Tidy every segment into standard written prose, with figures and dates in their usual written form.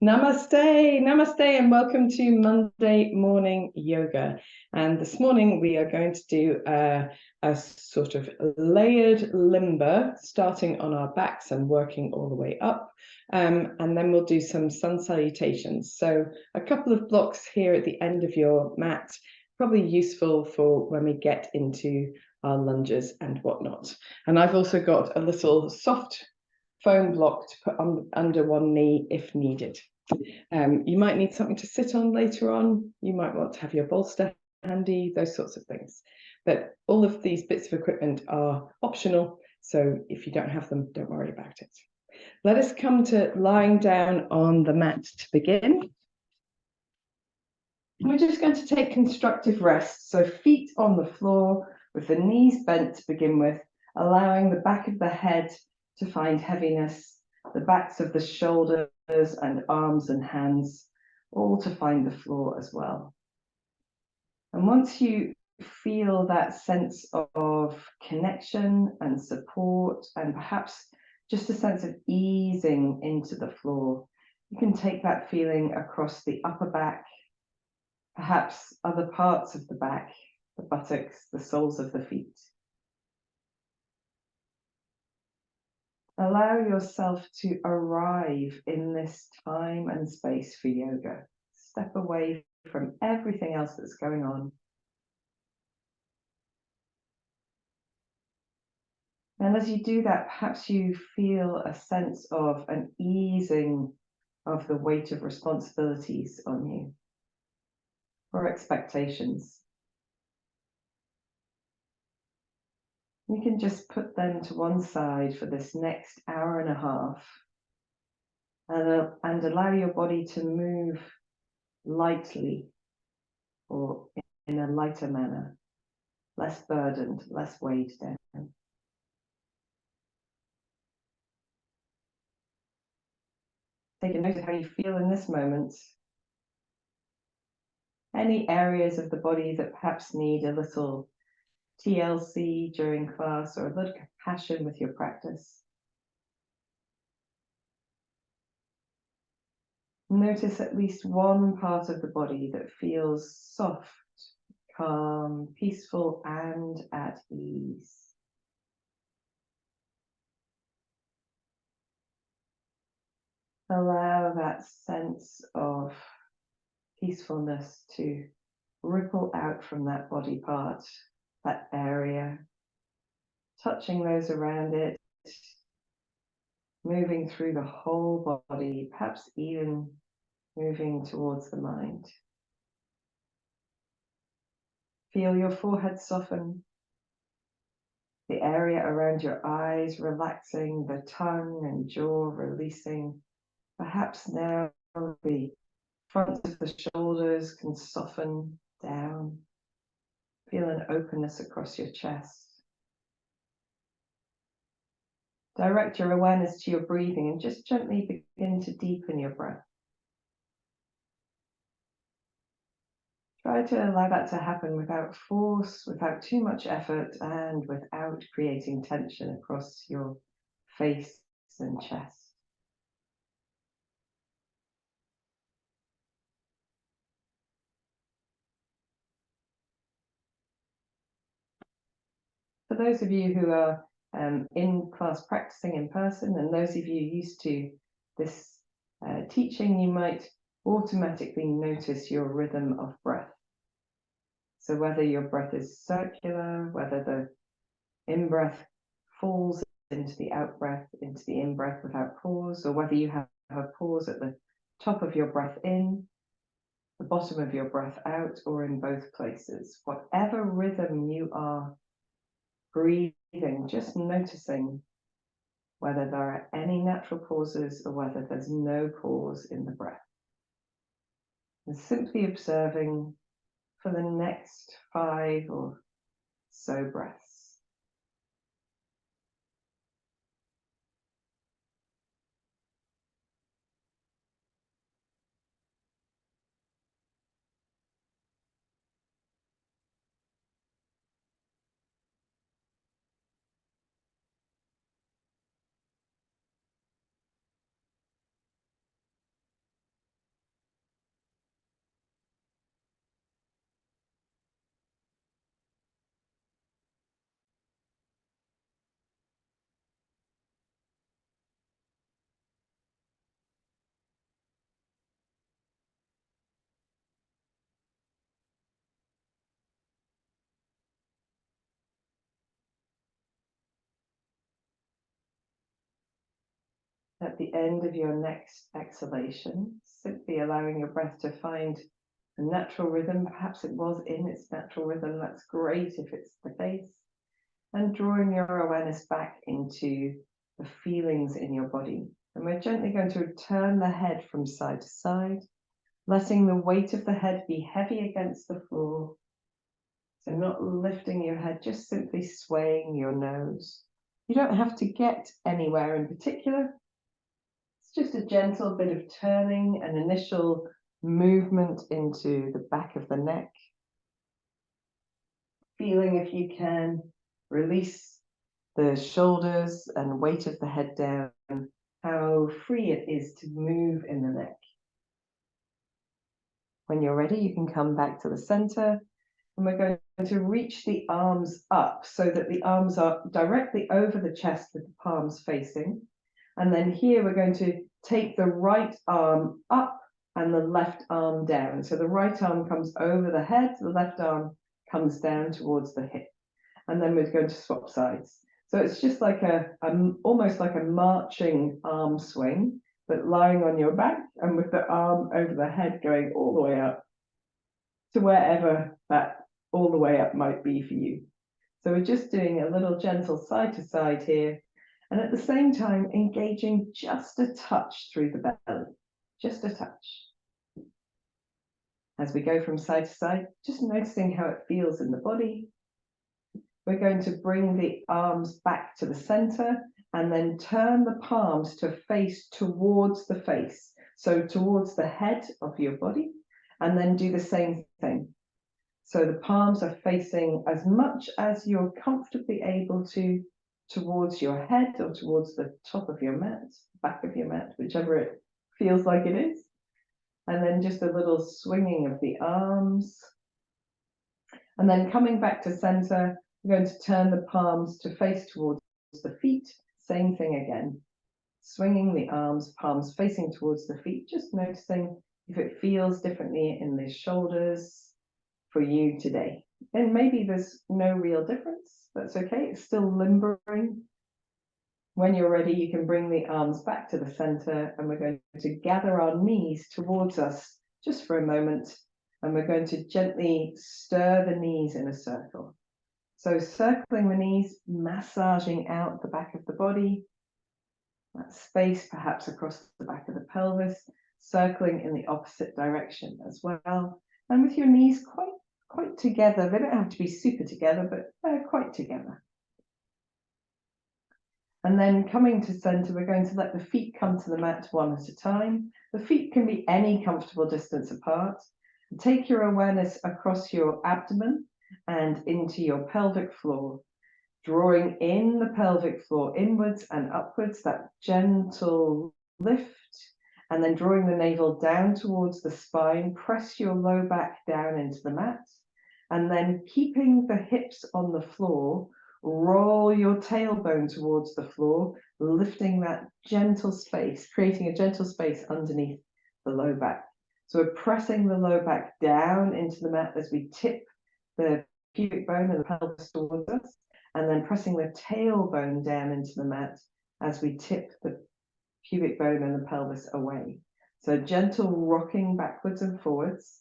Namaste, namaste, and welcome to Monday morning yoga. And this morning we are going to do a sort of layered limber, starting on our backs and working all the way up. And then we'll do some sun salutations. So a couple of blocks here at the end of your mat, probably useful for when we get into our lunges and whatnot. And I've also got a little soft foam block to put under one knee if needed. You might need something to sit on later on. You might want to have your bolster handy, those sorts of things. But all of these bits of equipment are optional, so if you don't have them, don't worry about it. Let us come to lying down on the mat to begin. We're just going to take constructive rest, so feet on the floor with the knees bent to begin with, allowing the back of the head to find heaviness, the backs of the shoulders and arms and hands all to find the floor as well. And once you feel that sense of connection and support, and perhaps just a sense of easing into the floor, you can take that feeling across the upper back, perhaps other parts of the back, the buttocks, the soles of the feet. Allow yourself to arrive in this time and space for yoga. Step away from everything else that's going on. And as you do that, perhaps you feel a sense of an easing of the weight of responsibilities on you or expectations. You can just put them to one side for this next hour and a half and allow your body to move lightly or in a lighter manner, less burdened, less weighed down. Take a note of how you feel in this moment. Any areas of the body that perhaps need a little TLC during class or a little compassion with your practice. Notice at least one part of the body that feels soft, calm, peaceful, and at ease. Allow that sense of peacefulness to ripple out from that body part, that area, touching those around it, moving through the whole body, perhaps even moving towards the mind. Feel your forehead soften, the area around your eyes relaxing, the tongue and jaw releasing. Perhaps now the front of the shoulders can soften down. Feel an openness across your chest. Direct your awareness to your breathing and just gently begin to deepen your breath. Try to allow that to happen without force, without too much effort, and without creating tension across your face and chest. For those of you who are in class practicing in person, and those of you used to this teaching, you might automatically notice your rhythm of breath. So whether your breath is circular, whether the in-breath falls into the out-breath, into the in-breath without pause, or whether you have a pause at the top of your breath in, the bottom of your breath out, or in both places. Whatever rhythm you are breathing, just noticing whether there are any natural pauses or whether there's no pause in the breath. And simply observing for the next 5 or so breaths. At the end of your next exhalation, simply allowing your breath to find a natural rhythm. Perhaps it was in its natural rhythm. That's great if it's the case. And drawing your awareness back into the feelings in your body. And we're gently going to turn the head from side to side, letting the weight of the head be heavy against the floor. So not lifting your head, just simply swaying your nose. You don't have to get anywhere in particular. It's just a gentle bit of turning, an initial movement into the back of the neck. Feeling, if you can, release the shoulders and weight of the head down, how free it is to move in the neck. When you're ready, you can come back to the center, and we're going to reach the arms up so that the arms are directly over the chest with the palms facing. And then here we're going to take the right arm up and the left arm down. So the right arm comes over the head, the left arm comes down towards the hip. And then we're going to swap sides. So it's just like almost like a marching arm swing, but lying on your back and with the arm over the head going all the way up to wherever that all the way up might be for you. So we're just doing a little gentle side to side here, and at the same time engaging just a touch through the belly, just a touch. As we go from side to side, just noticing how it feels in the body. We're going to bring the arms back to the center and then turn the palms to face towards the face, so towards the head of your body, and then do the same thing. So the palms are facing as much as you're comfortably able to towards your head or towards the top of your mat, back of your mat, whichever it feels like it is. And then just a little swinging of the arms. And then coming back to center, we're going to turn the palms to face towards the feet. Same thing again. Swinging the arms, palms facing towards the feet, just noticing if it feels differently in the shoulders for you today. And maybe there's no real difference. That's okay. It's still limbering. When you're ready, you can bring the arms back to the center, and we're going to gather our knees towards us just for a moment. And we're going to gently stir the knees in a circle. So circling the knees, massaging out the back of the body, that space perhaps across the back of the pelvis, circling in the opposite direction as well. And with your knees quite together. They don't have to be super together, but they're quite together. And then coming to center, we're going to let the feet come to the mat one at a time. The feet can be any comfortable distance apart. Take your awareness across your abdomen and into your pelvic floor, drawing in the pelvic floor inwards and upwards, that gentle lift, and then drawing the navel down towards the spine. Press your low back down into the mat, and then keeping the hips on the floor, roll your tailbone towards the floor, lifting that gentle space, creating a gentle space underneath the low back. So we're pressing the low back down into the mat as we tip the pubic bone and the pelvis towards us, and then pressing the tailbone down into the mat as we tip the pubic bone and the pelvis away. So gentle rocking backwards and forwards,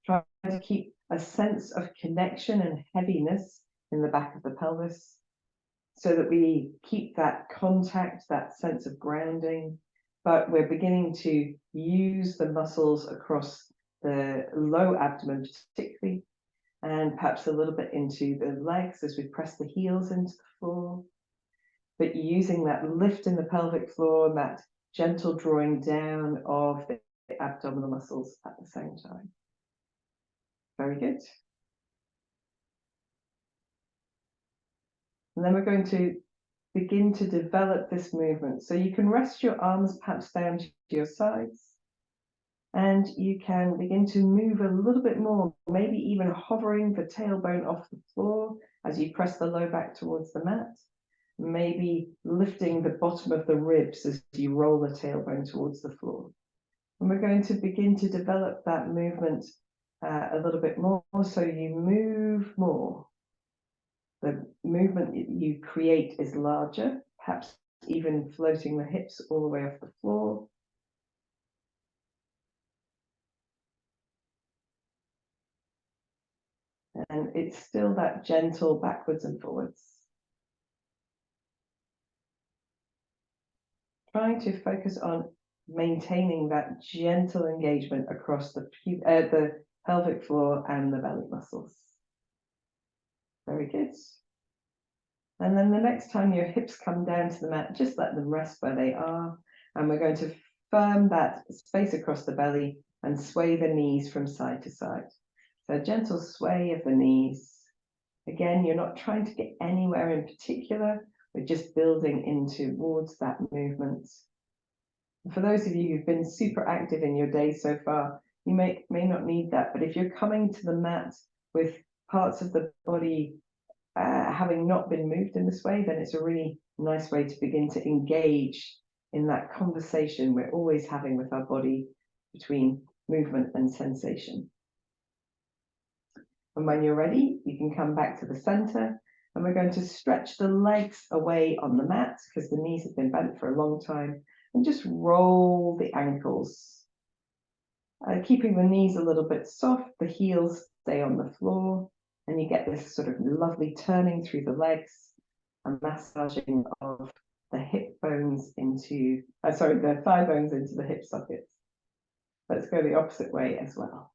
trying to keep a sense of connection and heaviness in the back of the pelvis so that we keep that contact, that sense of grounding, but we're beginning to use the muscles across the low abdomen particularly, and perhaps a little bit into the legs as we press the heels into the floor, but using that lift in the pelvic floor and that gentle drawing down of the abdominal muscles at the same time. Very good. And then we're going to begin to develop this movement. So you can rest your arms perhaps down to your sides, and you can begin to move a little bit more, maybe even hovering the tailbone off the floor as you press the low back towards the mat, maybe lifting the bottom of the ribs as you roll the tailbone towards the floor. And we're going to begin to develop that movement a little bit more, so you move more. The movement you create is larger, perhaps even floating the hips all the way off the floor. And it's still that gentle backwards and forwards. Trying to focus on maintaining that gentle engagement across the pelvic floor and the belly muscles. Very good. And then the next time your hips come down to the mat, just let them rest where they are. And we're going to firm that space across the belly and sway the knees from side to side. So a gentle sway of the knees. Again, you're not trying to get anywhere in particular. We're just building in towards that movement. And for those of you who've been super active in your day so far, you may not need that. But if you're coming to the mat with parts of the body having not been moved in this way, then it's a really nice way to begin to engage in that conversation we're always having with our body between movement and sensation. And when you're ready, you can come back to the center, and we're going to stretch the legs away on the mat because the knees have been bent for a long time, and just roll the ankles. Keeping the knees a little bit soft, the heels stay on the floor, and you get this sort of lovely turning through the legs and massaging of the hip bones into, the thigh bones into the hip sockets. Let's go the opposite way as well.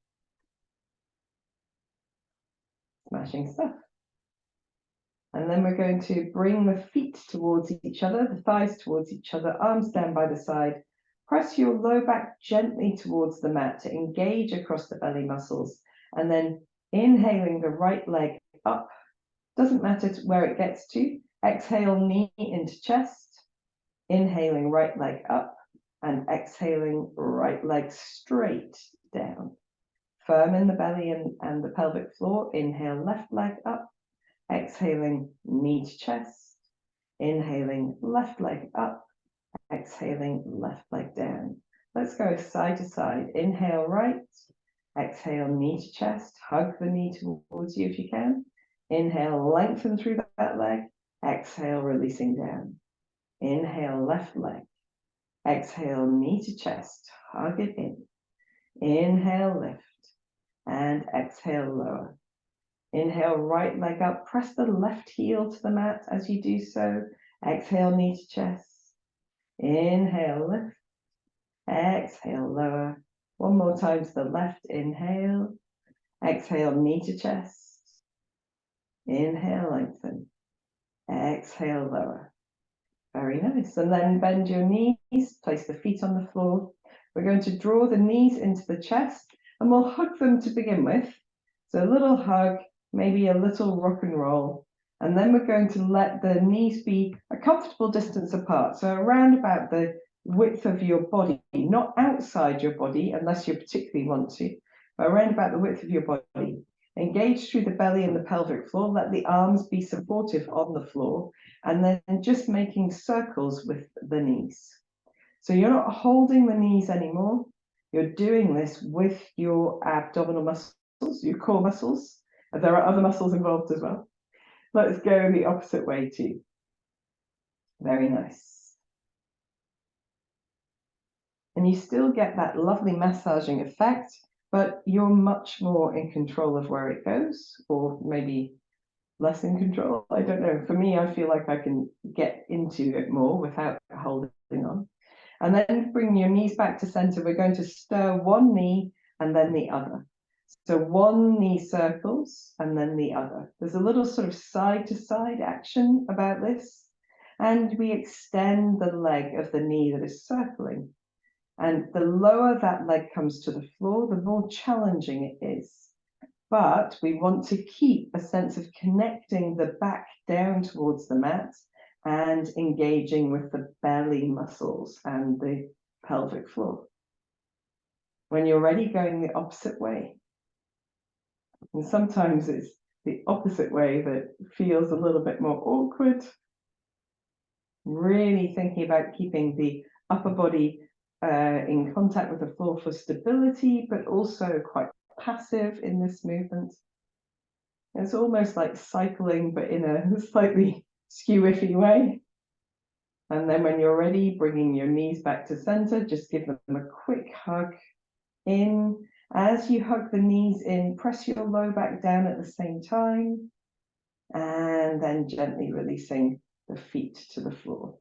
Smashing stuff. And then we're going to bring the feet towards each other, the thighs towards each other, arms down by the side. Press your low back gently towards the mat to engage across the belly muscles. And then inhaling the right leg up. Doesn't matter where it gets to. Exhale, knee into chest. Inhaling right leg up. And exhaling right leg straight down. Firm in the belly and the pelvic floor. Inhale, left leg up. Exhaling, knee to chest. Inhaling, left leg up. Exhaling, left leg down. Let's go side to side. Inhale, right. Exhale, knee to chest. Hug the knee towards you if you can. Inhale, lengthen through that leg. Exhale, releasing down. Inhale, left leg. Exhale, knee to chest. Hug it in. Inhale, lift. And exhale, lower. Inhale, right leg up. Press the left heel to the mat as you do so. Exhale, knee to chest. Inhale, lift. Exhale, lower. One more time to the left. Inhale. Exhale, knee to chest. Inhale, lengthen. Exhale, lower. Very nice. And then bend your knees. Place the feet on the floor. We're going to draw the knees into the chest, and we'll hug them to begin with. So a little hug. Maybe a little rock and roll, and then we're going to let the knees be a comfortable distance apart, so around about the width of your body, not outside your body unless you particularly want to, but around about the width of your body. Engage through the belly and the pelvic floor, let the arms be supportive on the floor, and then just making circles with the knees. So you're not holding the knees anymore, you're doing this with your abdominal muscles, your core muscles. There are other muscles involved as well. Let's go the opposite way too. Very nice. And you still get that lovely massaging effect, but you're much more in control of where it goes, or maybe less in control. I don't know. For me, I feel like I can get into it more without holding on. And then bring your knees back to center. We're going to stir one knee and then the other. So one knee circles and then the other. There's a little sort of side to side action about this. And we extend the leg of the knee that is circling. And the lower that leg comes to the floor, the more challenging it is. But we want to keep a sense of connecting the back down towards the mat and engaging with the belly muscles and the pelvic floor. When you're ready, going the opposite way. And sometimes it's the opposite way that feels a little bit more awkward. Really thinking about keeping the upper body in contact with the floor for stability, but also quite passive in this movement. It's almost like cycling, but in a slightly skew-iffy way. And then when you're ready, bringing your knees back to center, just give them a quick hug in. As you hug the knees in, press your low back down at the same time, and then gently releasing the feet to the floor.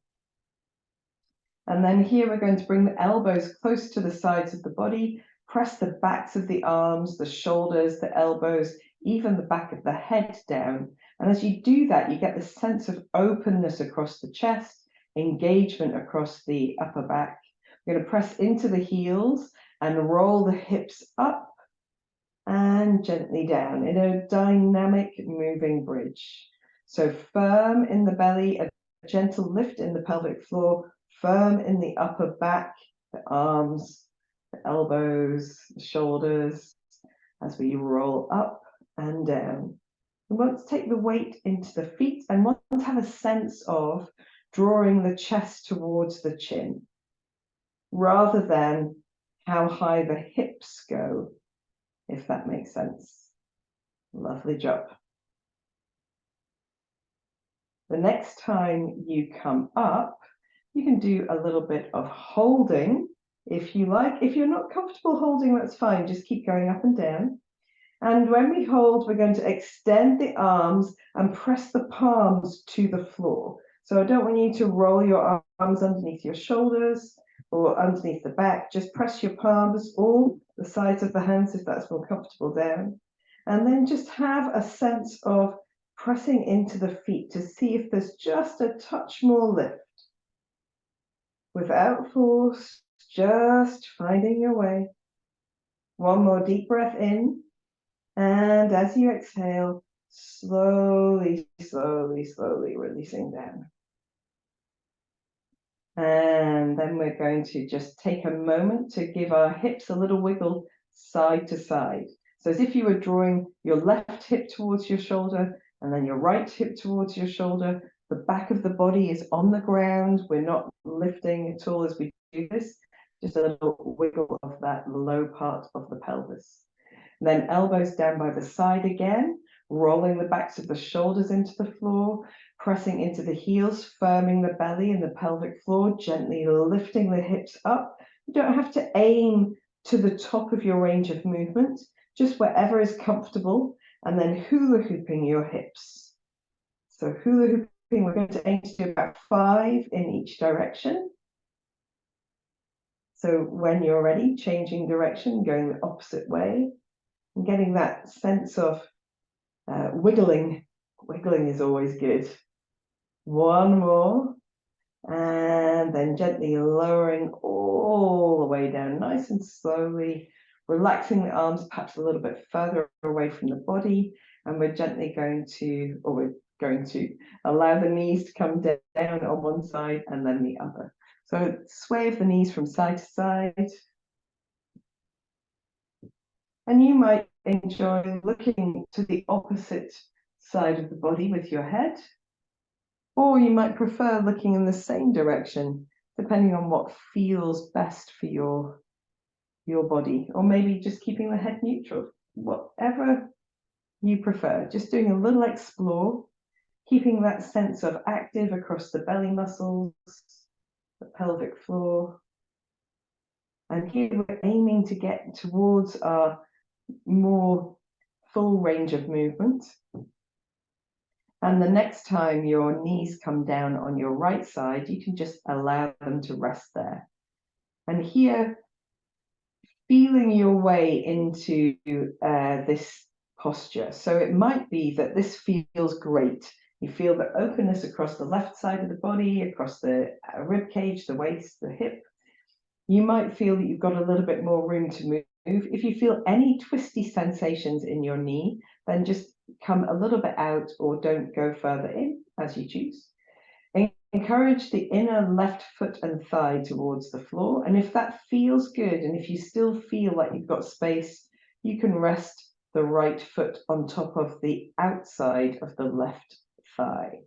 And then here we're going to bring the elbows close to the sides of the body, press the backs of the arms, the shoulders, the elbows, even the back of the head down. And as you do that, you get the sense of openness across the chest, engagement across the upper back. We're going to press into the heels and roll the hips up and gently down in a dynamic moving bridge. So firm in the belly, a gentle lift in the pelvic floor, firm in the upper back, the arms, the elbows, the shoulders, as we roll up and down. We want to take the weight into the feet and want to have a sense of drawing the chest towards the chin, rather than how high the hips go, if that makes sense. Lovely job. The next time you come up, you can do a little bit of holding if you like. If you're not comfortable holding, that's fine. Just keep going up and down. And when we hold, we're going to extend the arms and press the palms to the floor. So I don't want you to roll your arms underneath your shoulders or underneath the back. Just press your palms, all the sides of the hands, if that's more comfortable, down. And then just have a sense of pressing into the feet to see if there's just a touch more lift. Without force, just finding your way. One more deep breath in. And as you exhale, slowly, slowly, slowly releasing down. And then we're going to just take a moment to give our hips a little wiggle side to side. So as if you were drawing your left hip towards your shoulder and then your right hip towards your shoulder. The back of the body is on the ground. We're not lifting at all as we do this. Just a little wiggle of that low part of the pelvis. And then elbows down by the side again, rolling the backs of the shoulders into the floor, pressing into the heels, firming the belly and the pelvic floor, gently lifting the hips up. You don't have to aim to the top of your range of movement, just wherever is comfortable, and then hula hooping your hips. So hula hooping, we're going to aim to do about 5 in each direction. So when you're ready, changing direction, going the opposite way, and getting that sense of wiggling. Wiggling is always good. One more, and then gently lowering all the way down, nice and slowly, relaxing the arms perhaps a little bit further away from the body, and we're gently going to allow the knees to come down on one side and then the other. So sway of the knees from side to side. And you might enjoy looking to the opposite side of the body with your head, or you might prefer looking in the same direction, depending on what feels best for your body, or maybe just keeping the head neutral, whatever you prefer. Just doing a little explore, keeping that sense of active across the belly muscles, the pelvic floor. And here we're aiming to get towards our more full range of movement. And the next time your knees come down on your right side, you can just allow them to rest there. And here, feeling your way into this posture. So it might be that this feels great. You feel the openness across the left side of the body, across the rib cage, the waist, the hip. You might feel that you've got a little bit more room to move. If you feel any twisty sensations in your knee, then just come a little bit out or don't go further in, as you choose. Encourage the inner left foot and thigh towards the floor. And if that feels good, and if you still feel like you've got space, you can rest the right foot on top of the outside of the left thigh.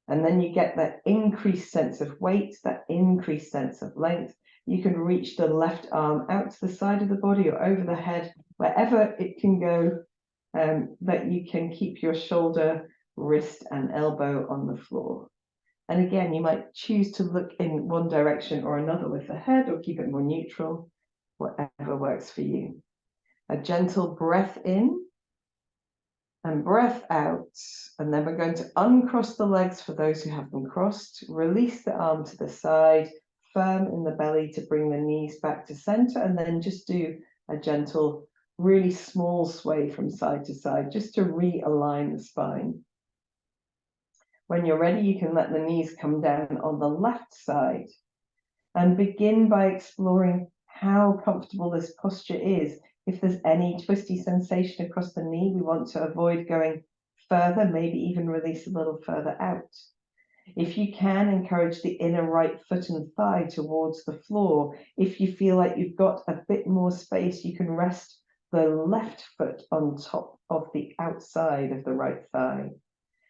And then you get that increased sense of weight, that increased sense of length. You can reach the left arm out to the side of the body or over the head, wherever it can go, that you can keep your shoulder, wrist, and elbow on the floor. And again, you might choose to look in one direction or another with the head, or keep it more neutral, whatever works for you. A gentle breath in and breath out. And then we're going to uncross the legs for those who have them crossed. Release the arm to the side, firm in the belly to bring the knees back to center. And then just do a gentle, really small sway from side to side, just to realign the spine. When you're ready, you can let the knees come down on the left side and begin by exploring how comfortable this posture is. If there's any twisty sensation across the knee, we want to avoid going further, maybe even release a little further out. If you can, encourage the inner right foot and thigh towards the floor. If you feel like you've got a bit more space, you can rest the left foot on top of the outside of the right thigh.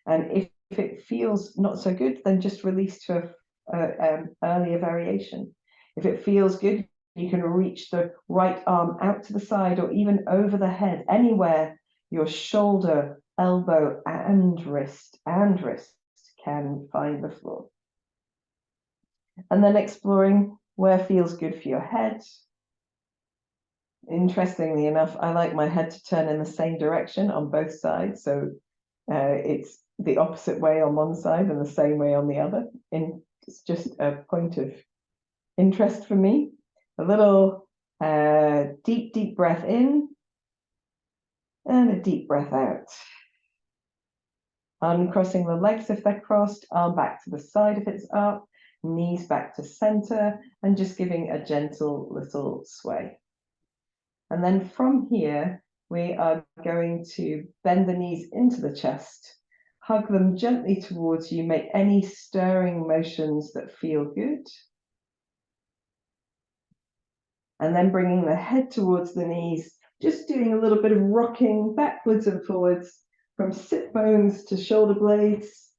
And if it feels not so good, then just release to an earlier variation. If it feels good, you can reach the right arm out to the side or even over the head, anywhere your shoulder, elbow, and wrist can find the floor. And then exploring where feels good for your head. Interestingly enough, I like my head to turn in the same direction on both sides. So it's the opposite way on one side and the same way on the other. It's just a point of interest for me. A little deep breath in and a deep breath out. Uncrossing the legs if they're crossed, arm back to the side if it's up, knees back to center, and just giving a gentle little sway. And then from here, we are going to bend the knees into the chest, hug them gently towards you, make any stirring motions that feel good. And then bringing the head towards the knees, just doing a little bit of rocking backwards and forwards from sit bones to shoulder blades,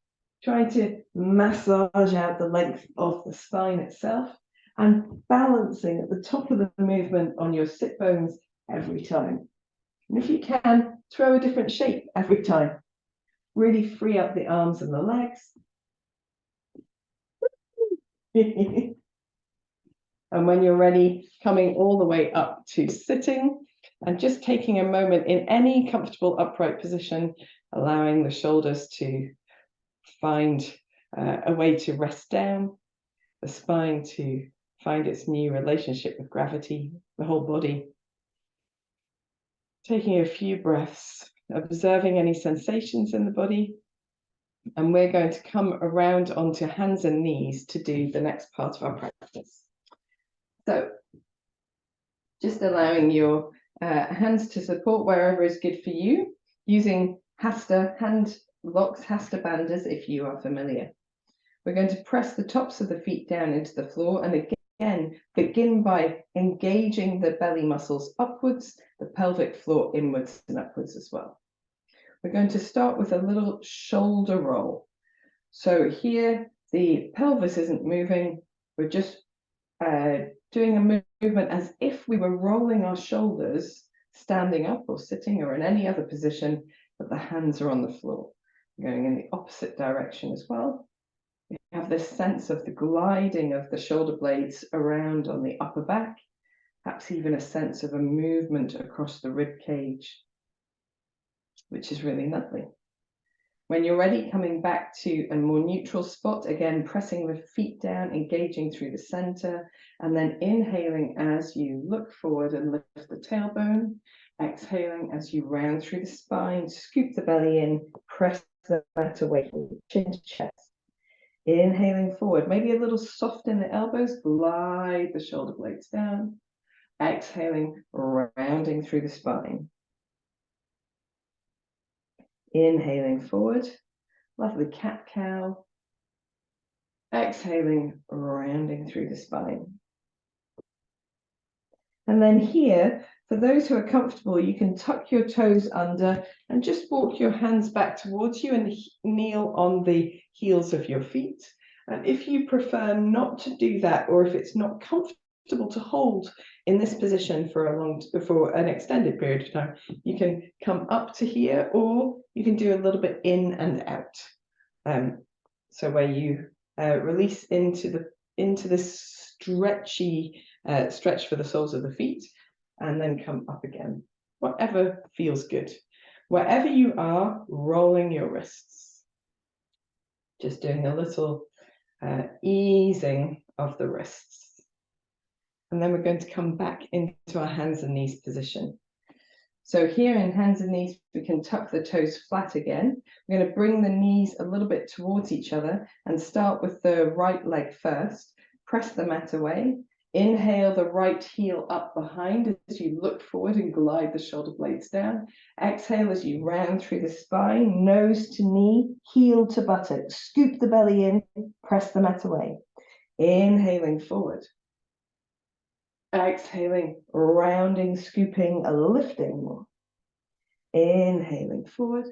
trying to massage out the length of the spine itself and balancing at the top of the movement on your sit bones every time. And if you can, throw a different shape every time. Really free up the arms and the legs. And when you're ready, coming all the way up to sitting and just taking a moment in any comfortable upright position, allowing the shoulders to find a way to rest down, the spine to find its new relationship with gravity, the whole body. Taking a few breaths, observing any sensations in the body. And we're going to come around onto hands and knees to do the next part of our practice. So just allowing your hands to support wherever is good for you, using Hasta hand locks, Hasta bandhas if you are familiar. We're going to press the tops of the feet down into the floor and again begin by engaging the belly muscles upwards, the pelvic floor inwards and upwards as well. We're going to start with a little shoulder roll. So here the pelvis isn't moving, we're just doing a movement as if we were rolling our shoulders, standing up or sitting or in any other position, but the hands are on the floor. We're going in the opposite direction as well. We have this sense of the gliding of the shoulder blades around on the upper back, perhaps even a sense of a movement across the rib cage, which is really lovely. When you're ready, coming back to a more neutral spot, again, pressing the feet down, engaging through the center, and then inhaling as you look forward and lift the tailbone, exhaling as you round through the spine, scoop the belly in, press the mat away from the chin to chest. Inhaling forward, maybe a little soft in the elbows, glide the shoulder blades down. Exhaling, rounding through the spine. Inhaling forward, lovely cat-cow. Exhaling, rounding through the spine. And then here, for those who are comfortable, you can tuck your toes under and just walk your hands back towards you and kneel on the heels of your feet. And if you prefer not to do that, or if it's not comfortable to hold in this position for an extended period of time, you can come up to here, or you can do a little bit in and out. So where you release into this stretchy stretch for the soles of the feet, and then come up again. Whatever feels good. Wherever you are, rolling your wrists. Just doing a little easing of the wrists. And then we're going to come back into our hands and knees position. So here in hands and knees, we can tuck the toes flat again. We're going to bring the knees a little bit towards each other and start with the right leg first. Press the mat away. Inhale the right heel up behind as you look forward and glide the shoulder blades down. Exhale as you round through the spine, nose to knee, heel to buttock. Scoop the belly in, press the mat away. Inhaling forward. Exhaling, rounding, scooping, lifting. Inhaling forward.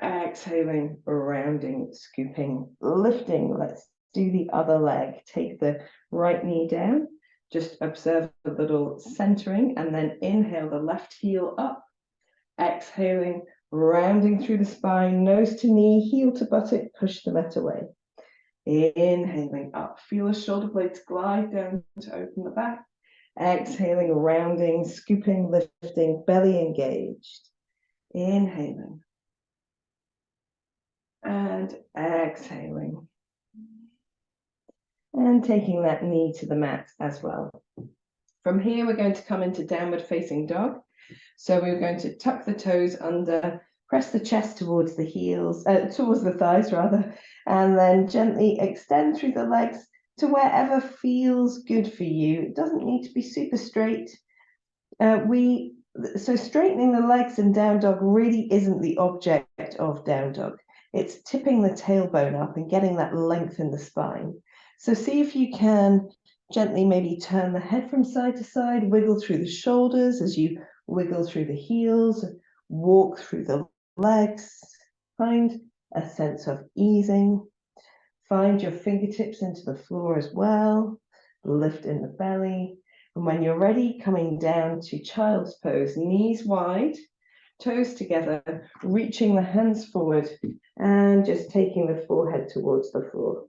Exhaling, rounding, scooping, lifting. Let's do the other leg. Take the right knee down. Just observe a little centering, and then inhale the left heel up. Exhaling, rounding through the spine, nose to knee, heel to buttock, push the mat away. Inhaling up, feel the shoulder blades glide down to open the back. Exhaling, rounding, scooping, lifting, belly engaged. Inhaling. And exhaling. And taking that knee to the mat as well. From here, we're going to come into downward facing dog. So we're going to tuck the toes under, press the chest towards the heels, towards the thighs rather, and then gently extend through the legs to wherever feels good for you. It doesn't need to be super straight. So straightening the legs in down dog really isn't the object of down dog. It's tipping the tailbone up and getting that length in the spine. So see if you can gently maybe turn the head from side to side, wiggle through the shoulders as you wiggle through the heels, walk through the legs, find a sense of easing. Find your fingertips into the floor as well, lift in the belly. And when you're ready, coming down to child's pose, knees wide, toes together, reaching the hands forward and just taking the forehead towards the floor.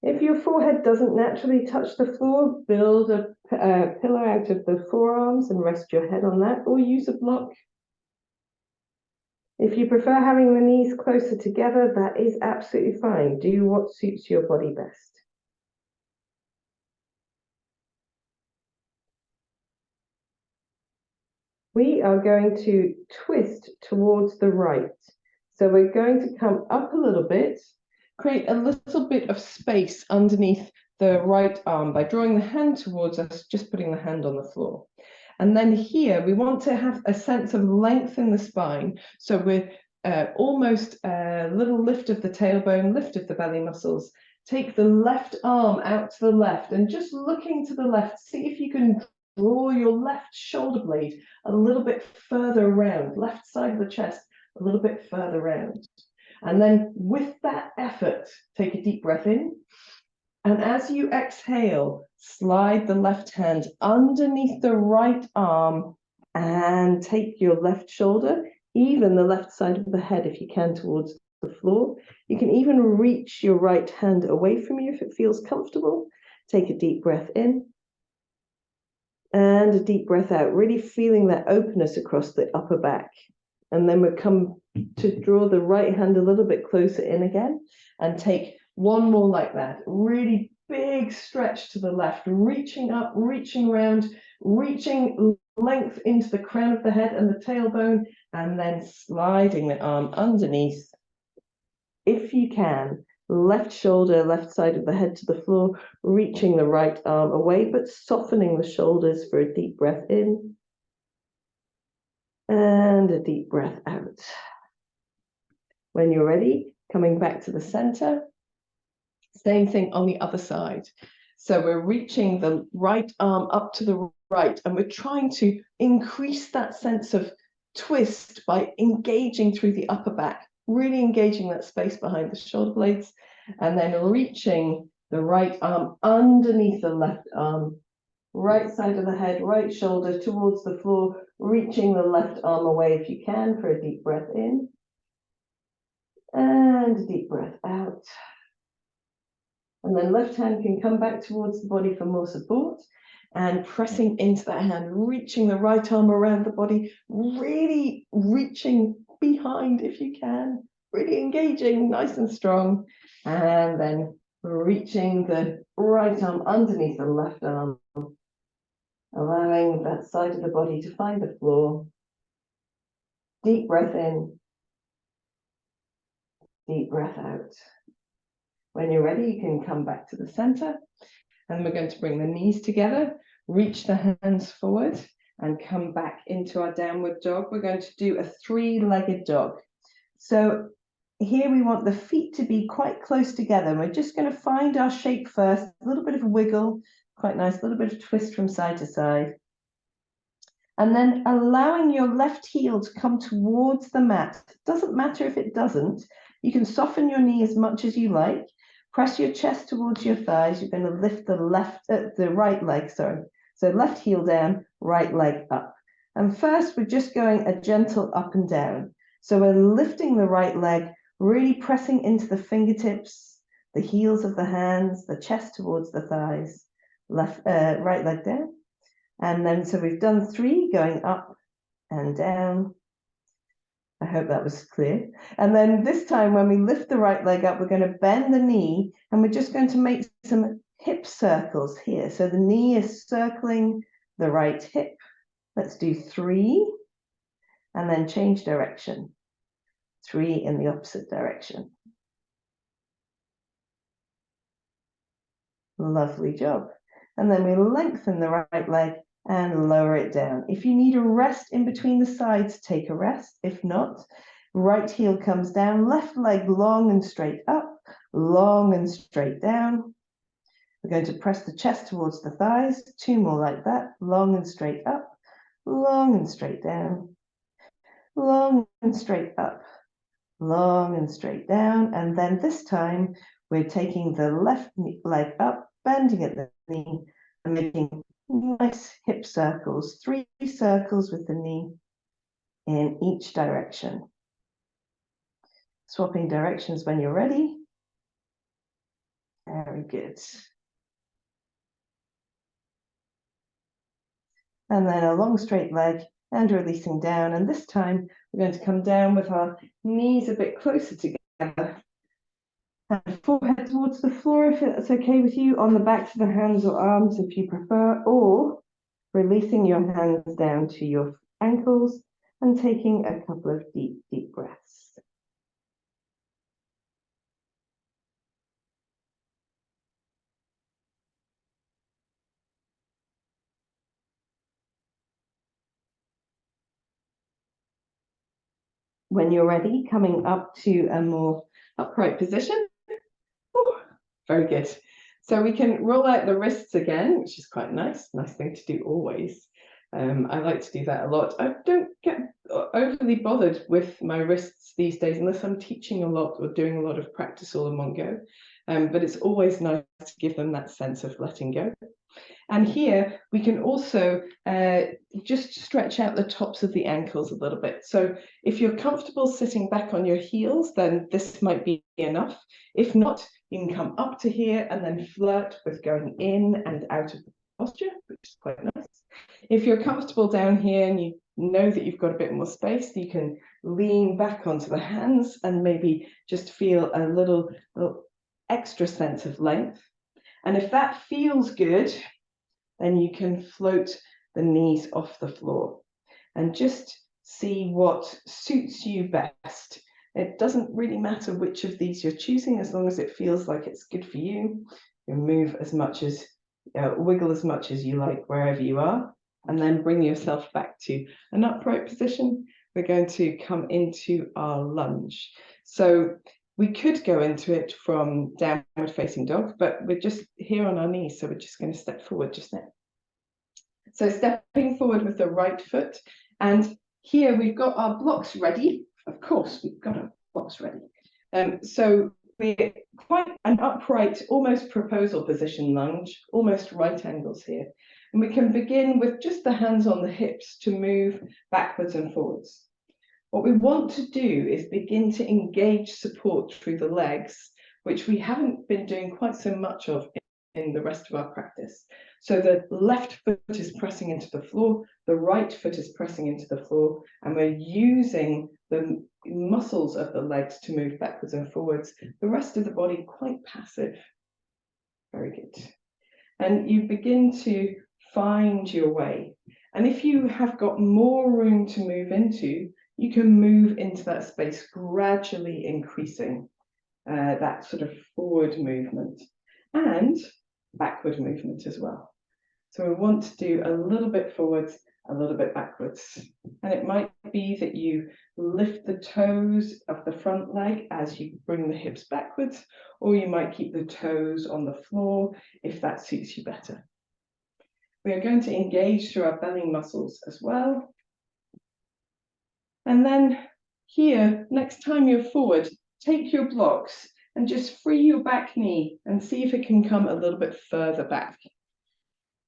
If your forehead doesn't naturally touch the floor, build a pillow out of the forearms and rest your head on that, or use a block. If you prefer having the knees closer together, that is absolutely fine. Do what suits your body best. We are going to twist towards the right. So we're going to come up a little bit, create a little bit of space underneath the right arm by drawing the hand towards us, just putting the hand on the floor. And then here, we want to have a sense of length in the spine. So we're almost a little lift of the tailbone, lift of the belly muscles. Take the left arm out to the left and just looking to the left, see if you can draw your left shoulder blade a little bit further around, left side of the chest, a little bit further around. And then with that effort, take a deep breath in. And as you exhale, slide the left hand underneath the right arm and take your left shoulder, even the left side of the head if you can, towards the floor. You can even reach your right hand away from you if it feels comfortable. Take a deep breath in and a deep breath out, really feeling that openness across the upper back. And then we'll come to draw the right hand a little bit closer in again and take one more like that. Really big stretch to the left, reaching up, reaching around, reaching length into the crown of the head and the tailbone, and then sliding the arm underneath. If you can, left shoulder, left side of the head to the floor, reaching the right arm away, but softening the shoulders for a deep breath in. And a deep breath out. When you're ready, coming back to the center, same thing on the other side. So we're reaching the right arm up to the right, and we're trying to increase that sense of twist by engaging through the upper back, really engaging that space behind the shoulder blades, and then reaching the right arm underneath the left arm. Right side of the head, right shoulder towards the floor, reaching the left arm away if you can for a deep breath in. And a deep breath out. And then left hand can come back towards the body for more support. And pressing into that hand, reaching the right arm around the body, really reaching behind if you can, really engaging, nice and strong. And then reaching the right arm underneath the left arm, allowing that side of the body to find the floor. Deep breath in, deep breath out. When you're ready, you can come back to the center, and we're going to bring the knees together, reach the hands forward, and come back into our downward dog. We're going to do a three-legged dog. So here we want the feet to be quite close together. We're just going to find our shape first, a little bit of a wiggle, quite nice, a little bit of twist from side to side. And then allowing your left heel to come towards the mat. Doesn't matter if it doesn't. You can soften your knee as much as you like. Press your chest towards your thighs. You're going to lift the right leg, sorry. So left heel down, right leg up. And first, we're just going a gentle up and down. So we're lifting the right leg, really pressing into the fingertips, the heels of the hands, the chest towards the thighs. Right leg down. And then, so we've done 3, going up and down. I hope that was clear. And then this time, when we lift the right leg up, we're going to bend the knee, and we're just going to make some hip circles here. So the knee is circling the right hip. Let's do 3, and then change direction. 3 in the opposite direction. Lovely job. And then we lengthen the right leg and lower it down. If you need a rest in between the sides, take a rest. If not, right heel comes down, left leg long and straight up, long and straight down. We're going to press the chest towards the thighs, 2 more like that, long and straight up, long and straight down, long and straight up, long and straight down. And then this time, we're taking the left leg up, bending at the knee, and making nice hip circles, 3 circles with the knee in each direction. Swapping directions when you're ready. Very good. And then a long straight leg and releasing down. And this time we're going to come down with our knees a bit closer together. And forehead towards the floor if that's okay with you, on the backs of the hands or arms if you prefer, or releasing your hands down to your ankles and taking a couple of deep, deep breaths. When you're ready, coming up to a more upright position. Ooh, very good. So we can roll out the wrists again, which is quite nice thing to do always. I like to do that a lot. I don't get overly bothered with my wrists these days unless I'm teaching a lot or doing a lot of practice all in one go. But it's always nice to give them that sense of letting go. And here we can also just stretch out the tops of the ankles a little bit. So if you're comfortable sitting back on your heels, then this might be enough. If not, you can come up to here and then flirt with going in and out of the posture, which is quite nice. If you're comfortable down here and you know that you've got a bit more space, you can lean back onto the hands and maybe just feel a little extra sense of length. And if that feels good, then you can float the knees off the floor and just see what suits you best. It doesn't really matter which of these you're choosing, as long as it feels like it's good for you. You move as much as, wiggle as much as you like wherever you are, and then bring yourself back to an upright position. We're going to come into our lunge. So we could go into it from downward facing dog, but we're just here on our knees, so we're just going to step forward just now. So stepping forward with the right foot, and here we've got our blocks ready. Of course, we've got our blocks ready. So we're quite an upright, almost proposal position lunge, almost right angles here. And we can begin with just the hands on the hips to move backwards and forwards. What we want to do is begin to engage support through the legs, which we haven't been doing quite so much of in the rest of our practice. So the left foot is pressing into the floor, the right foot is pressing into the floor, and we're using the muscles of the legs to move backwards and forwards. The rest of the body quite passive. Very good. And you begin to find your way. And if you have got more room to move into, you can move into that space, gradually increasing that sort of forward movement and backward movement as well. So we want to do a little bit forwards, a little bit backwards. And it might be that you lift the toes of the front leg as you bring the hips backwards, or you might keep the toes on the floor if that suits you better. We are going to engage through our belly muscles as well. And then here, next time you're forward, take your blocks and just free your back knee and see if it can come a little bit further back.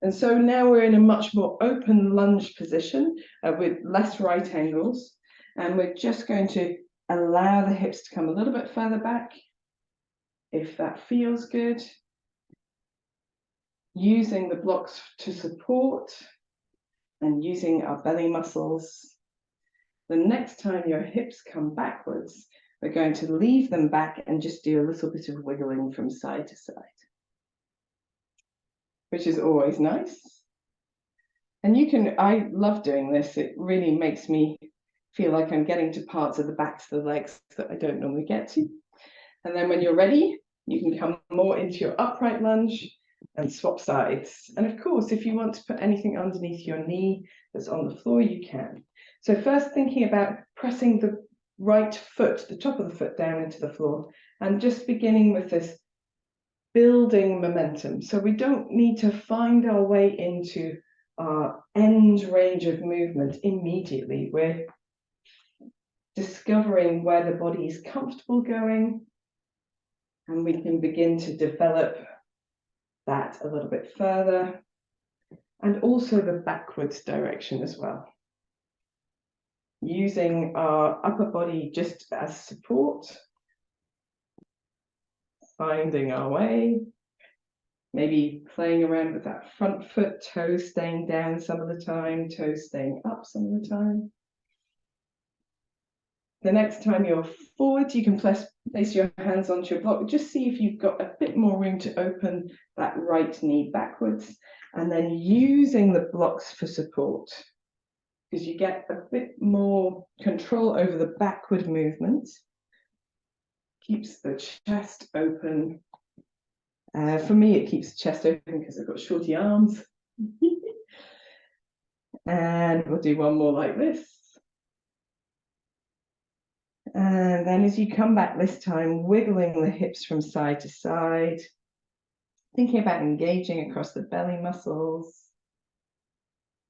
And so now we're in a much more open lunge position with less right angles. And we're just going to allow the hips to come a little bit further back, if that feels good. Using the blocks to support and using our belly muscles. The next time your hips come backwards, we're going to leave them back and just do a little bit of wiggling from side to side, which is always nice. And you can, I love doing this. It really makes me feel like I'm getting to parts of the backs of the legs that I don't normally get to. And then when you're ready, you can come more into your upright lunge and swap sides. And of course, if you want to put anything underneath your knee that's on the floor, you can. So first thinking about pressing the right foot, the top of the foot down into the floor, and just beginning with this building momentum. So we don't need to find our way into our end range of movement immediately. We're discovering where the body is comfortable going, and we can begin to develop that a little bit further, and also the backwards direction as well. Using our upper body just as support, finding our way, maybe playing around with that front foot, toes staying down some of the time, toes staying up some of the time. The next time you're forward, you can place your hands onto your block. Just see if you've got a bit more room to open that right knee backwards, and then using the blocks for support, because you get a bit more control over the backward movement. Keeps the chest open. For me, it keeps the chest open because I've got shorty arms. And we'll do one more like this. And then as you come back this time, wiggling the hips from side to side, thinking about engaging across the belly muscles,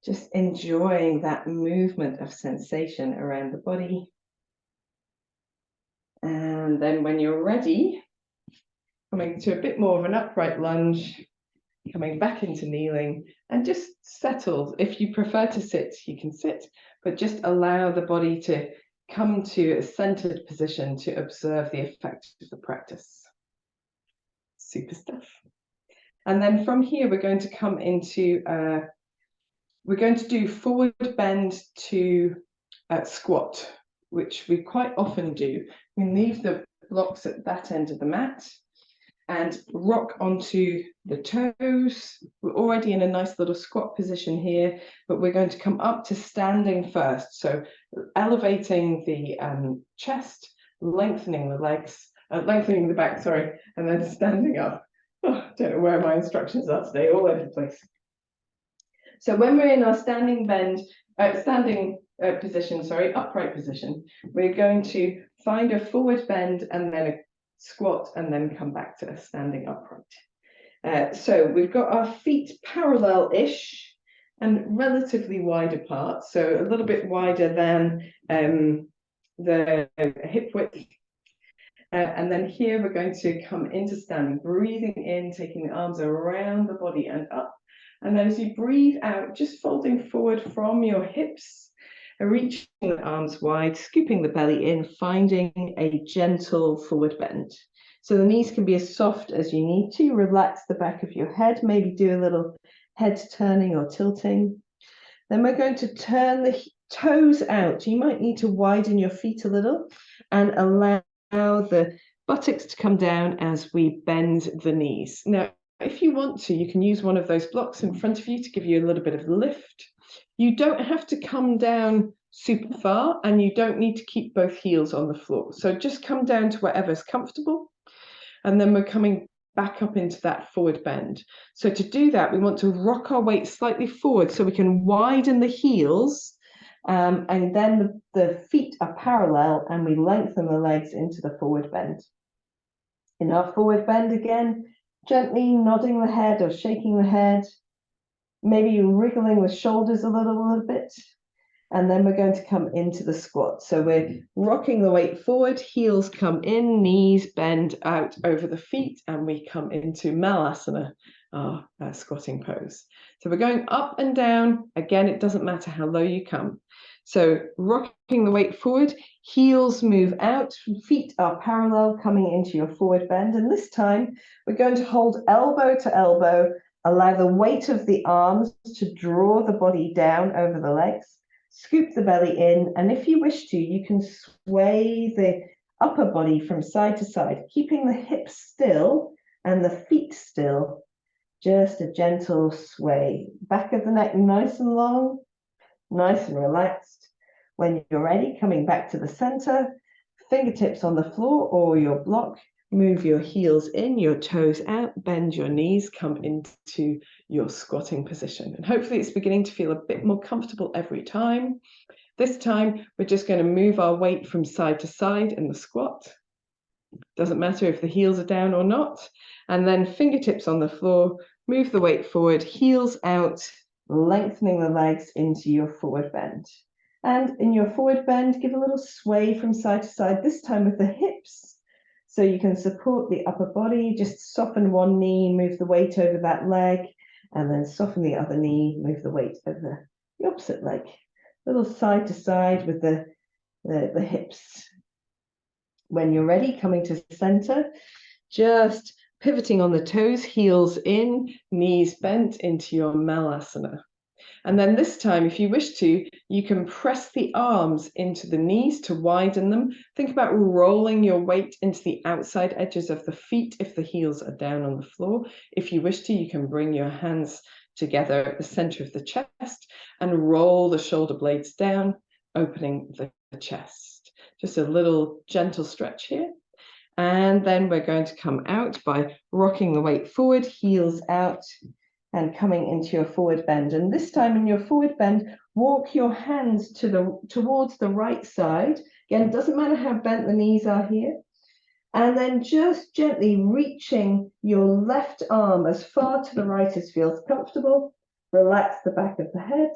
just enjoying that movement of sensation around the body. And then when you're ready, coming to a bit more of an upright lunge, coming back into kneeling, and just settle. If you prefer to sit, you can sit, but just allow the body to come to a centered position to observe the effect of the practice. Super stuff. And then from here, we're going to come into, we're going to do forward bend to squat, which we quite often do. We leave the blocks at that end of the mat and rock onto the toes. We're already in a nice little squat position here, but we're going to come up to standing first. So elevating the chest, lengthening the legs, lengthening the back, sorry, and then standing up. Oh, don't know where my instructions are today, all over the place. So when we're in our standing position, upright position, we're going to find a forward bend and then a squat and then come back to a standing upright. So we've got our feet parallel-ish and relatively wide apart, so a little bit wider than the hip width. And then here we're going to come into standing, breathing in, taking the arms around the body and up. And then as you breathe out, just folding forward from your hips reaching the arms wide, scooping the belly in, finding a gentle forward bend. So the knees can be as soft as you need to. Relax the back of your head, maybe do a little head turning or tilting. Then we're going to turn the toes out. You might need to widen your feet a little and allow the buttocks to come down as we bend the knees. Now, if you want to, you can use one of those blocks in front of you to give you a little bit of lift. You don't have to come down super far, and you don't need to keep both heels on the floor. So just come down to wherever's comfortable. And then we're coming back up into that forward bend. So to do that, we want to rock our weight slightly forward so we can widen the heels, and then the feet are parallel and we lengthen the legs into the forward bend. In our forward bend again, gently nodding the head or shaking the head, maybe wriggling the shoulders a little bit. And then we're going to come into the squat. So we're rocking the weight forward, heels come in, knees bend out over the feet, and we come into Malasana, our squatting pose. So we're going up and down. Again, it doesn't matter how low you come. So rocking the weight forward, heels move out, feet are parallel coming into your forward bend. And this time we're going to hold elbow to elbow, allow the weight of the arms to draw the body down over the legs. Scoop the belly in, and if you wish to, you can sway the upper body from side to side, keeping the hips still and the feet still. Just a gentle sway. Back of the neck nice and long, nice and relaxed. When you're ready, coming back to the center, fingertips on the floor or your block. Move your heels in, your toes out, bend your knees, come into your squatting position. And hopefully it's beginning to feel a bit more comfortable every time. This time, we're just going to move our weight from side to side in the squat. Doesn't matter if the heels are down or not. And then fingertips on the floor, move the weight forward, heels out, lengthening the legs into your forward bend. And in your forward bend, give a little sway from side to side, this time with the hips. So you can support the upper body, just soften one knee, move the weight over that leg, and then soften the other knee, move the weight over the opposite leg. A little side to side with the hips. When you're ready, coming to center, just pivoting on the toes, heels in, knees bent into your Malasana. And then this time, if you wish to, you can press the arms into the knees to widen them. Think about rolling your weight into the outside edges of the feet if the heels are down on the floor. If you wish to, you can bring your hands together at the center of the chest and roll the shoulder blades down, opening the chest. Just a little gentle stretch here. And then we're going to come out by rocking the weight forward, heels out, and coming into your forward bend. And this time in your forward bend, walk your hands towards the right side. Again, it doesn't matter how bent the knees are here. And then just gently reaching your left arm as far to the right as feels comfortable. Relax the back of the head.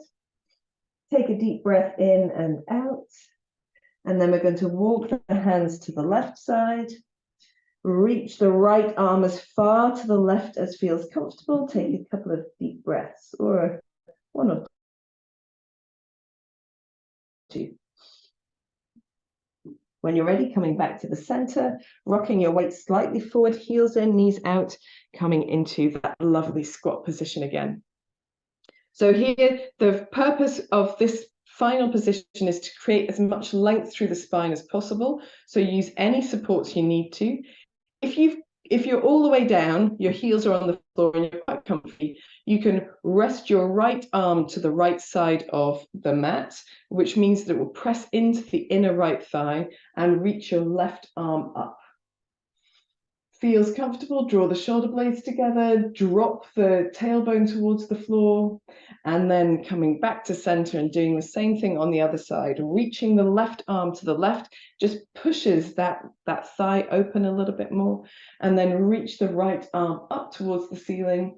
Take a deep breath in and out. And then we're going to walk the hands to the left side. Reach the right arm as far to the left as feels comfortable. Take a couple of deep breaths, or one or two. When you're ready, coming back to the center, rocking your weight slightly forward, heels in, knees out, coming into that lovely squat position again. So here, the purpose of this final position is to create as much length through the spine as possible. So use any supports you need to. If you're all the way down, your heels are on the floor and you're quite comfy, you can rest your right arm to the right side of the mat, which means that it will press into the inner right thigh and reach your left arm up. Feels comfortable, draw the shoulder blades together, drop the tailbone towards the floor, and then coming back to center and doing the same thing on the other side, reaching the left arm to the left, just pushes that thigh open a little bit more, and then reach the right arm up towards the ceiling.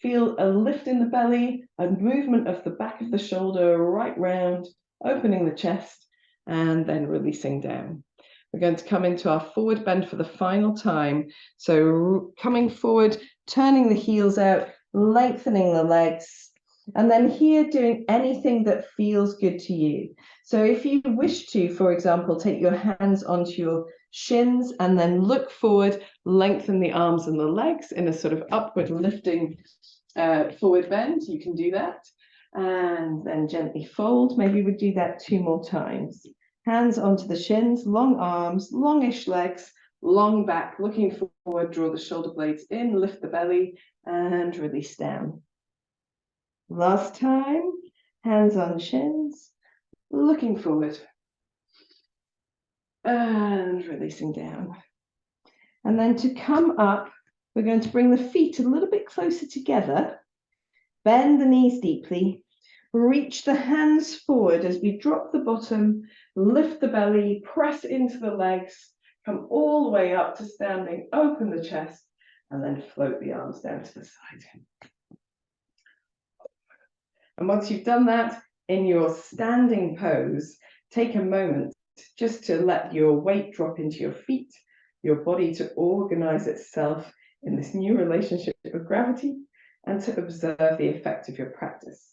Feel a lift in the belly, a movement of the back of the shoulder right round, opening the chest, and then releasing down. We're going to come into our forward bend for the final time. So coming forward, turning the heels out, lengthening the legs, And then here, doing anything that feels good to you. So if you wish to, for example, take your hands onto your shins and then look forward, lengthen the arms and the legs in a sort of upward lifting forward bend, you can do that. And then gently fold. Maybe we do that 2 more times. Hands onto the shins, long arms, longish legs, long back, looking forward, draw the shoulder blades in, lift the belly, and release down. Last time, hands on shins, looking forward, and releasing down. And then to come up, we're going to bring the feet a little bit closer together, bend the knees deeply, reach the hands forward as we drop the bottom, lift the belly, press into the legs, come all the way up to standing, open the chest, and then float the arms down to the side. And once you've done that, in your standing pose, take a moment just to let your weight drop into your feet, your body to organize itself in this new relationship with gravity, and to observe the effect of your practice.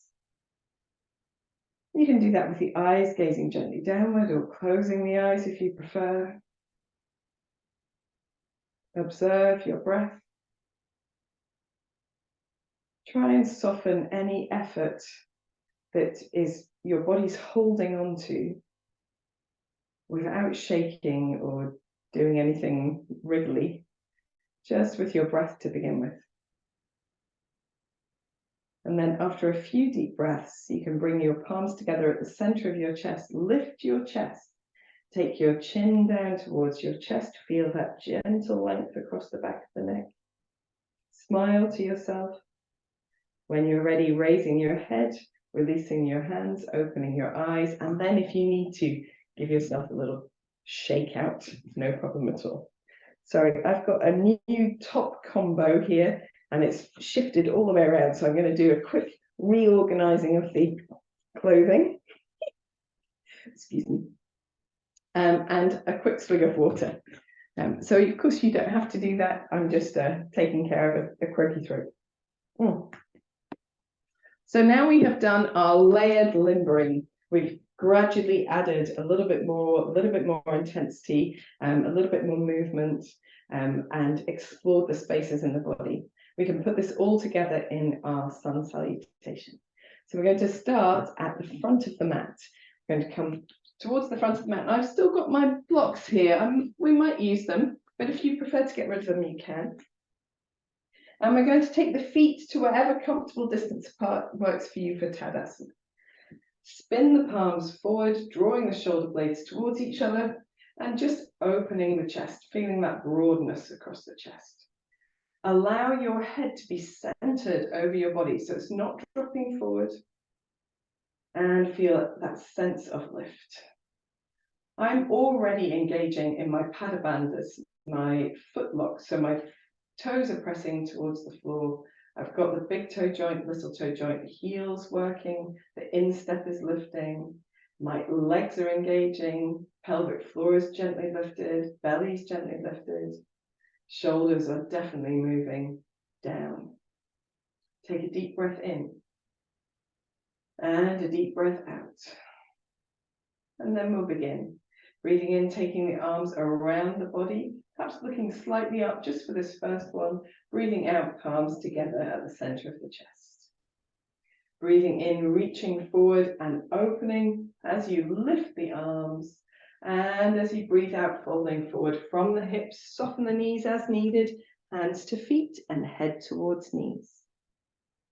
You can do that with the eyes gazing gently downward or closing the eyes if you prefer. Observe your breath. Try and soften any effort that is your body's holding on to without shaking or doing anything wriggly, just with your breath to begin with. And then after a few deep breaths, you can bring your palms together at the center of your chest, lift your chest, take your chin down towards your chest, feel that gentle length across the back of the neck. Smile to yourself. When you're ready, raising your head, releasing your hands, opening your eyes, and then if you need to, give yourself a little shake out, no problem at all. Sorry, I've got a new top combo here and it's shifted all the way around, so I'm going to do a quick reorganizing of the clothing. Excuse me. And a quick swig of water. So of course you don't have to do that. I'm just taking care of a croaky throat. So now we have done our layered limbering. We've gradually added a little bit more intensity, a little bit more movement, and explored the spaces in the body. We can put this all together in our sun salutation. So we're going to start at the front of the mat. We're going to come towards the front of the mat. I've still got my blocks here. We might use them, but if you prefer to get rid of them, you can. And we're going to take the feet to whatever comfortable distance apart works for you for Tadasana. Spin the palms forward, drawing the shoulder blades towards each other, and just opening the chest, feeling that broadness across the chest. Allow your head to be centered over your body, so it's not dropping forward, and feel that sense of lift. I'm already engaging in my Padabandhas, my foot locks, so my toes are pressing towards the floor. I've got the big toe joint, little toe joint, the heels working, the instep is lifting, my legs are engaging, pelvic floor is gently lifted, belly's gently lifted, shoulders are definitely moving down. Take a deep breath in and a deep breath out. And then we'll begin. Breathing in, taking the arms around the body, perhaps looking slightly up just for this first one. Breathing out, palms together at the center of the chest. Breathing in, reaching forward and opening as you lift the arms. And as you breathe out, folding forward from the hips, soften the knees as needed, hands to feet and head towards knees.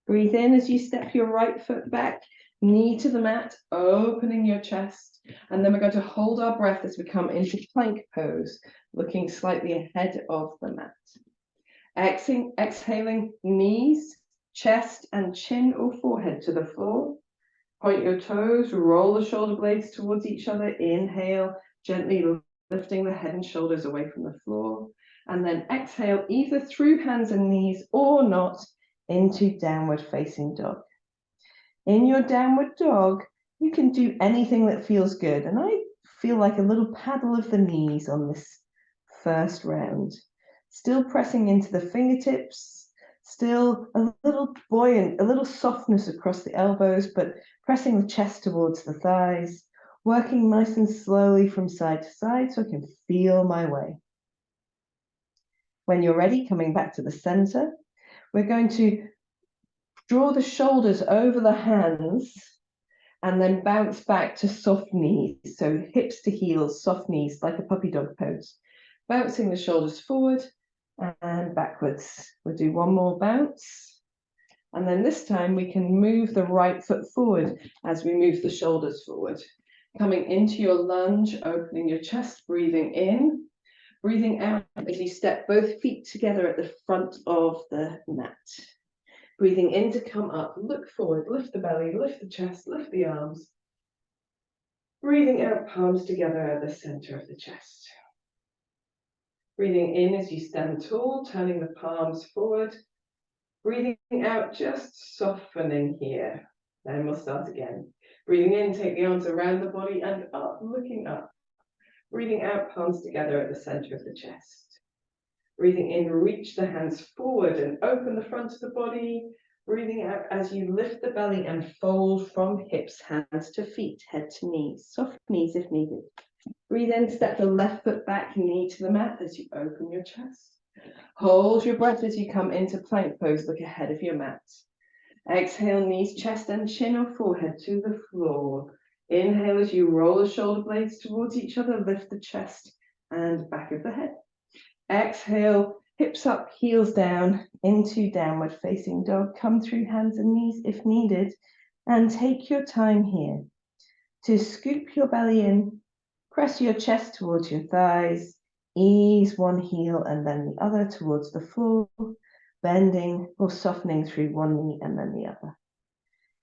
Breathe in as you step your right foot back, knee to the mat, opening your chest. And then we're going to hold our breath as we come into plank pose, looking slightly ahead of the mat. Exhaling, knees, chest and chin or forehead to the floor. Point your toes, roll the shoulder blades towards each other. Inhale, gently lifting the head and shoulders away from the floor. And then exhale either through hands and knees or not into downward facing dog. In your downward dog, you can do anything that feels good. And I feel like a little paddle of the knees on this first round. Still pressing into the fingertips, Still a little buoyant, a little softness across the elbows, but pressing the chest towards the thighs, working nice and slowly from side to side so I can feel my way. When you're ready, coming back to the center, we're going to draw the shoulders over the hands and then bounce back to soft knees. So hips to heels, soft knees, like a puppy dog pose. Bouncing the shoulders forward and backwards. We'll do one more bounce. And then this time we can move the right foot forward as we move the shoulders forward. Coming into your lunge, opening your chest, breathing in. Breathing out as you step both feet together at the front of the mat. Breathing in to come up, look forward, lift the belly, lift the chest, lift the arms. Breathing out, palms together at the center of the chest. Breathing in as you stand tall, turning the palms forward. Breathing out, just softening here. Then we'll start again. Breathing in, take the arms around the body and up, looking up. Breathing out, palms together at the center of the chest. Breathing in, reach the hands forward and open the front of the body. Breathing out as you lift the belly and fold from hips, hands to feet, head to knees, soft knees if needed. Breathe in, step the left foot back, knee to the mat as you open your chest. Hold your breath as you come into plank pose, look ahead of your mat. Exhale, knees, chest and chin or forehead to the floor. Inhale as you roll the shoulder blades towards each other, lift the chest and back of the head. Exhale, hips up, heels down into downward facing dog. Come through hands and knees if needed. And take your time here to scoop your belly in, press your chest towards your thighs, ease one heel and then the other towards the floor, bending or softening through one knee and then the other.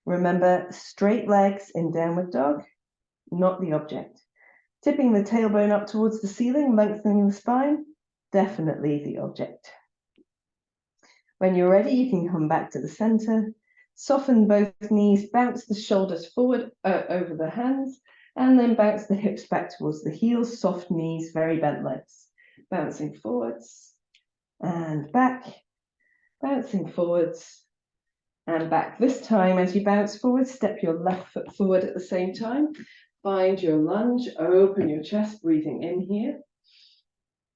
Remember, straight legs in downward dog, not the object. Tipping the tailbone up towards the ceiling, lengthening the spine, definitely the object. When you're ready, you can come back to the center, soften both knees, bounce the shoulders forward over the hands, and then bounce the hips back towards the heels, soft knees, very bent legs. Bouncing forwards and back, bouncing forwards and back. This time, as you bounce forward, step your left foot forward at the same time. Find your lunge, open your chest, breathing in here.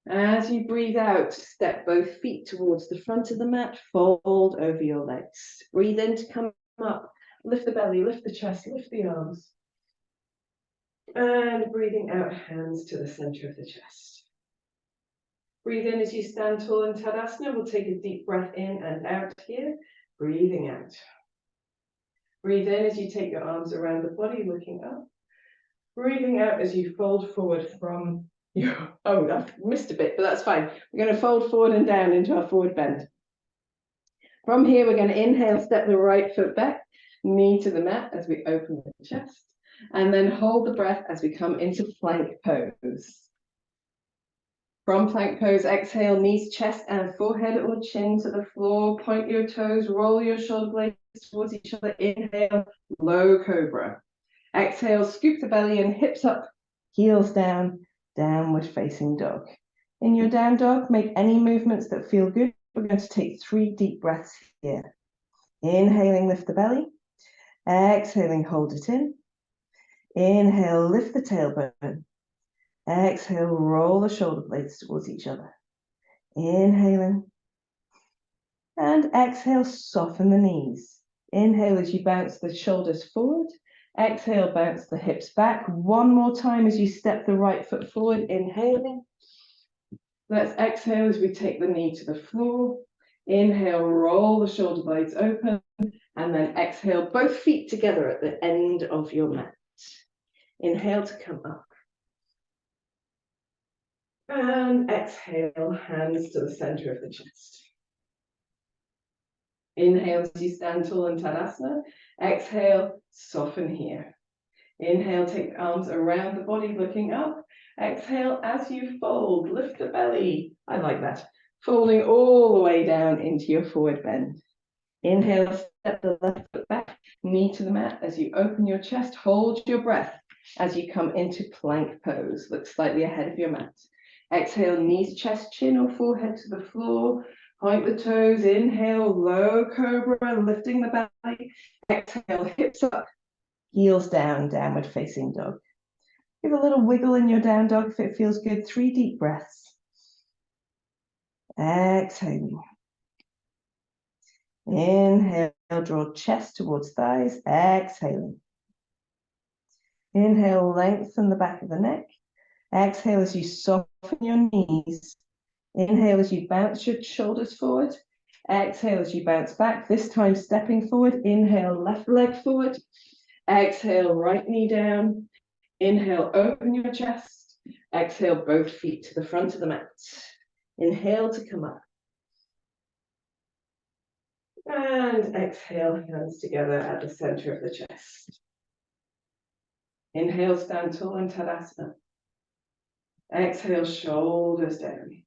As you breathe out, step both feet towards the front of the mat, fold over your legs. Breathe in to come up, lift the belly, lift the chest, lift the arms. And breathing out, hands to the center of the chest. Breathe in as you stand tall in Tadasana. We'll take a deep breath in and out here. Breathing out. Breathe in as you take your arms around the body, looking up. Breathing out as you fold forward from your, oh, I've missed a bit, but that's fine. We're going to fold forward and down into our forward bend. From here, we're going to inhale, step the right foot back, knee to the mat as we open the chest, and then hold the breath as we come into plank pose. From plank pose, exhale, knees, chest, and forehead or chin to the floor. Point your toes, roll your shoulder blades towards each other. Inhale, low cobra. Exhale, scoop the belly and hips up, heels down, downward facing dog. In your down dog, make any movements that feel good. We're going to take 3 deep breaths here. Inhaling, lift the belly. Exhaling, hold it in. Inhale, lift the tailbone. Exhale, roll the shoulder blades towards each other. Inhaling. And exhale, soften the knees. Inhale as you bounce the shoulders forward. Exhale, bounce the hips back. One more time as you step the right foot forward, inhaling. Let's exhale as we take the knee to the floor. Inhale, roll the shoulder blades open. And then exhale, both feet together at the end of your mat. Inhale to come up. And exhale, hands to the center of the chest. Inhale as you stand tall in Tadasana. Exhale, soften here. Inhale, take the arms around the body, looking up. Exhale, as you fold, lift the belly. I like that. Folding all the way down into your forward bend. Inhale, step the left foot back, knee to the mat. As you open your chest, hold your breath as you come into plank pose. Look slightly ahead of your mat. Exhale, knees, chest, chin, or forehead to the floor. Point the toes, inhale, low cobra, lifting the belly. Exhale, hips up, heels down, downward facing dog. Give a little wiggle in your down dog if it feels good. 3 deep breaths. Exhaling. Inhale, draw chest towards thighs. Exhaling. Inhale, lengthen the back of the neck. Exhale as you soften your knees. Inhale as you bounce your shoulders forward. Exhale as you bounce back, this time stepping forward. Inhale, left leg forward. Exhale, right knee down. Inhale, open your chest. Exhale, both feet to the front of the mat. Inhale to come up. And exhale, hands together at the center of the chest. Inhale, stand tall in Tadasana. Exhale, shoulders down.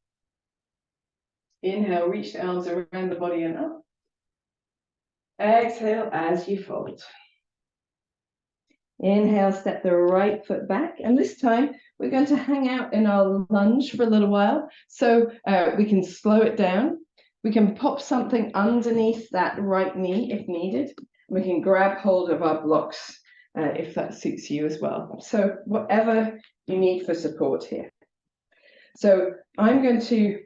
Inhale, reach the arms around the body and up. Exhale as you fold. Inhale, step the right foot back. And this time, we're going to hang out in our lunge for a little while. So we can slow it down. We can pop something underneath that right knee if needed. We can grab hold of our blocks if that suits you as well. So whatever you need for support here. So I'm going to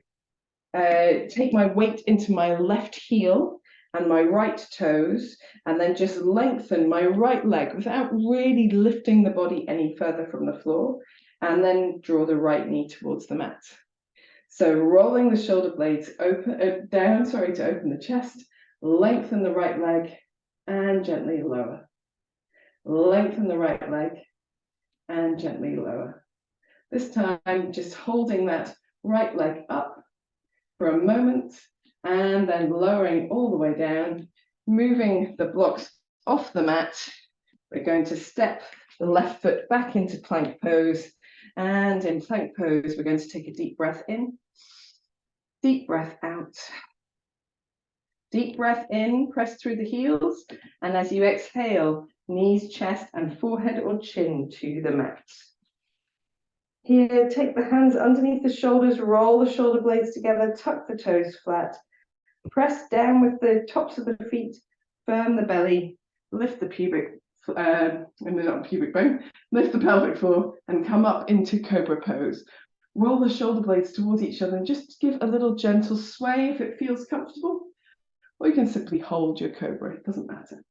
take my weight into my left heel and my right toes, and then just lengthen my right leg without really lifting the body any further from the floor, and then draw the right knee towards the mat. So rolling the shoulder blades down to open the chest, lengthen the right leg, and gently lower. Lengthen the right leg, and gently lower. This time, just holding that right leg up for a moment, and then lowering all the way down, moving the blocks off the mat. We're going to step the left foot back into plank pose, and in plank pose, we're going to take a deep breath in, deep breath out. Deep breath in, press through the heels, and as you exhale, knees, chest, and forehead or chin to the mat. Here, take the hands underneath the shoulders, roll the shoulder blades together, tuck the toes flat. Press down with the tops of the feet, firm the belly, lift the not pubic bone, lift the pelvic floor, and come up into cobra pose. Roll the shoulder blades towards each other and just give a little gentle sway if it feels comfortable, or you can simply hold your cobra, it doesn't matter.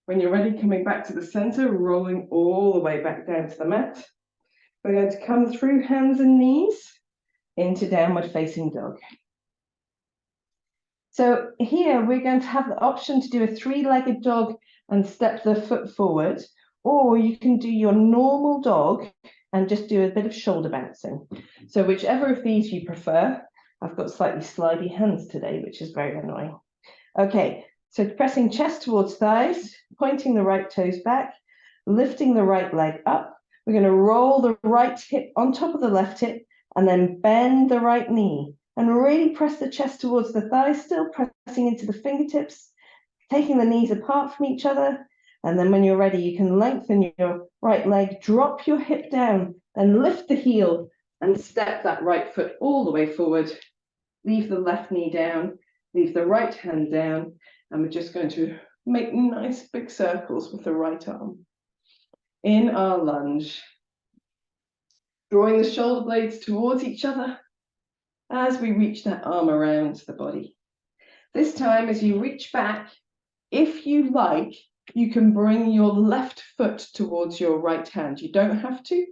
When you're ready, coming back to the center, rolling all the way back down to the mat. We're going to come through hands and knees into downward facing dog. So here we're going to have the option to do a 3-legged dog and step the foot forward, or you can do your normal dog and just do a bit of shoulder bouncing. So whichever of these you prefer. I've got slightly slidey hands today, which is very annoying. Okay, so pressing chest towards thighs, pointing the right toes back, lifting the right leg up. We're going to roll the right hip on top of the left hip and then bend the right knee and really press the chest towards the thighs, still pressing into the fingertips, taking the knees apart from each other. And then when you're ready, you can lengthen your right leg, drop your hip down, and lift the heel and step that right foot all the way forward. Leave the left knee down, leave the right hand down, and we're just going to make nice big circles with the right arm. In our lunge, drawing the shoulder blades towards each other as we reach that arm around the body. This time, as you reach back, if you like, you can bring your left foot towards your right hand. You don't have to,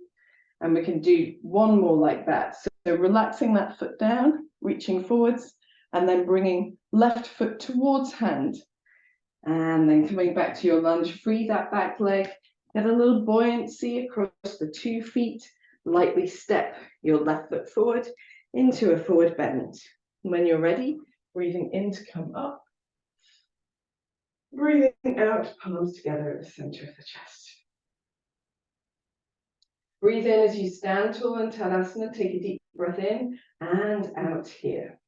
and we can do one more like that. So relaxing that foot down, reaching forwards, and then bringing left foot towards hand. And then coming back to your lunge, free that back leg, get a little buoyancy across the 2 feet, lightly step your left foot forward into a forward bend. When you're ready, breathing in to come up, breathing out, palms together at the center of the chest. Breathe in as you stand tall in Tadasana, take a deep breath in and out here.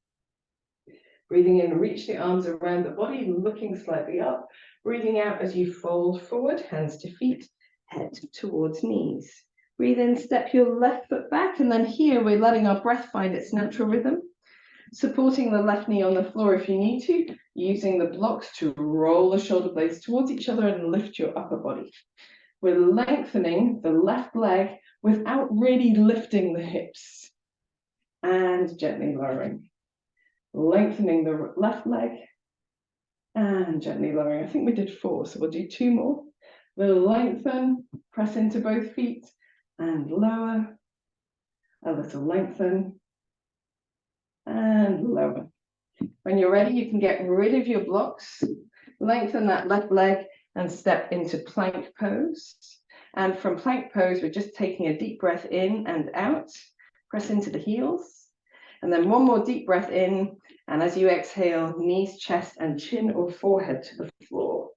Breathing in, reach the arms around the body, looking slightly up. Breathing out as you fold forward, hands to feet, head towards knees. Breathe in, step your left foot back, and then here we're letting our breath find its natural rhythm. supporting the left knee on the floor if you need to, using the blocks to roll the shoulder blades towards each other and lift your upper body. We're lengthening the left leg without really lifting the hips, and gently lowering. Lengthening the left leg and gently lowering. I think we did 4, so we'll do 2 more. We'll lengthen, press into both feet and lower. A little lengthen and lower. When you're ready, you can get rid of your blocks, lengthen that left leg and step into plank pose. And from plank pose, we're just taking a deep breath in and out, press into the heels. And then 1 more deep breath in, and as you exhale, knees, chest, and chin or forehead to the floor.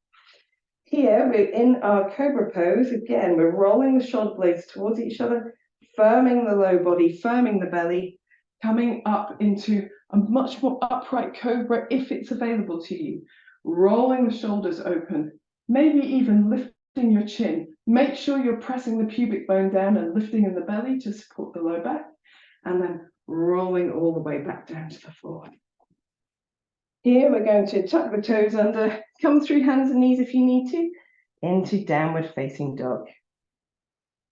Here, we're in our cobra pose. Again, we're rolling the shoulder blades towards each other, firming the low body, firming the belly, coming up into a much more upright cobra if it's available to you. Rolling the shoulders open, maybe even lifting your chin. Make sure you're pressing the pubic bone down and lifting in the belly to support the low back, and then rolling all the way back down to the floor. Here we're going to tuck the toes under, come through hands and knees if you need to, into downward facing dog.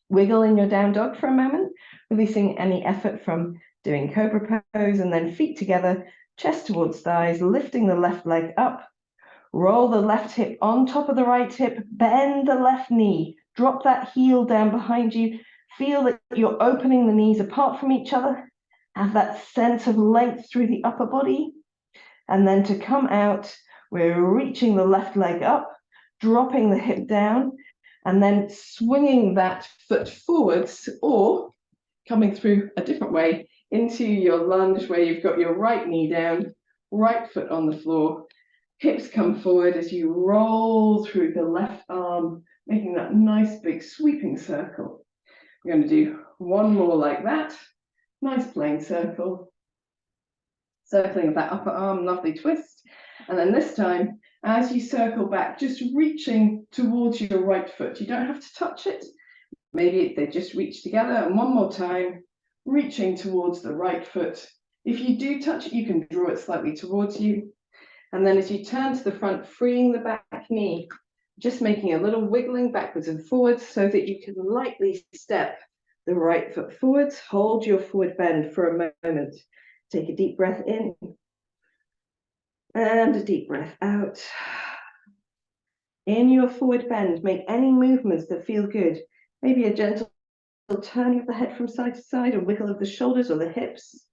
Wiggle in your down dog for a moment, releasing any effort from doing cobra pose, and then feet together, chest towards thighs, lifting the left leg up. Roll the left hip on top of the right hip, bend the left knee, drop that heel down behind you. Feel that you're opening the knees apart from each other. Have that sense of length through the upper body. And then to come out, we're reaching the left leg up, dropping the hip down, and then swinging that foot forwards, or coming through a different way into your lunge where you've got your right knee down, right foot on the floor, hips come forward as you roll through the left arm, making that nice big sweeping circle. We're going to do 1 more like that. Nice plain circle. Circling of that upper arm, lovely twist. And then this time, as you circle back, just reaching towards your right foot. You don't have to touch it. Maybe they just reach together. And 1 more time, reaching towards the right foot. If you do touch it, you can draw it slightly towards you. And then as you turn to the front, freeing the back knee, just making a little wiggling backwards and forwards so that you can lightly step the right foot forwards. Hold your forward bend for a moment. Take a deep breath in and a deep breath out. In your forward bend, make any movements that feel good. Maybe a gentle turning of the head from side to side, a wiggle of the shoulders or the hips.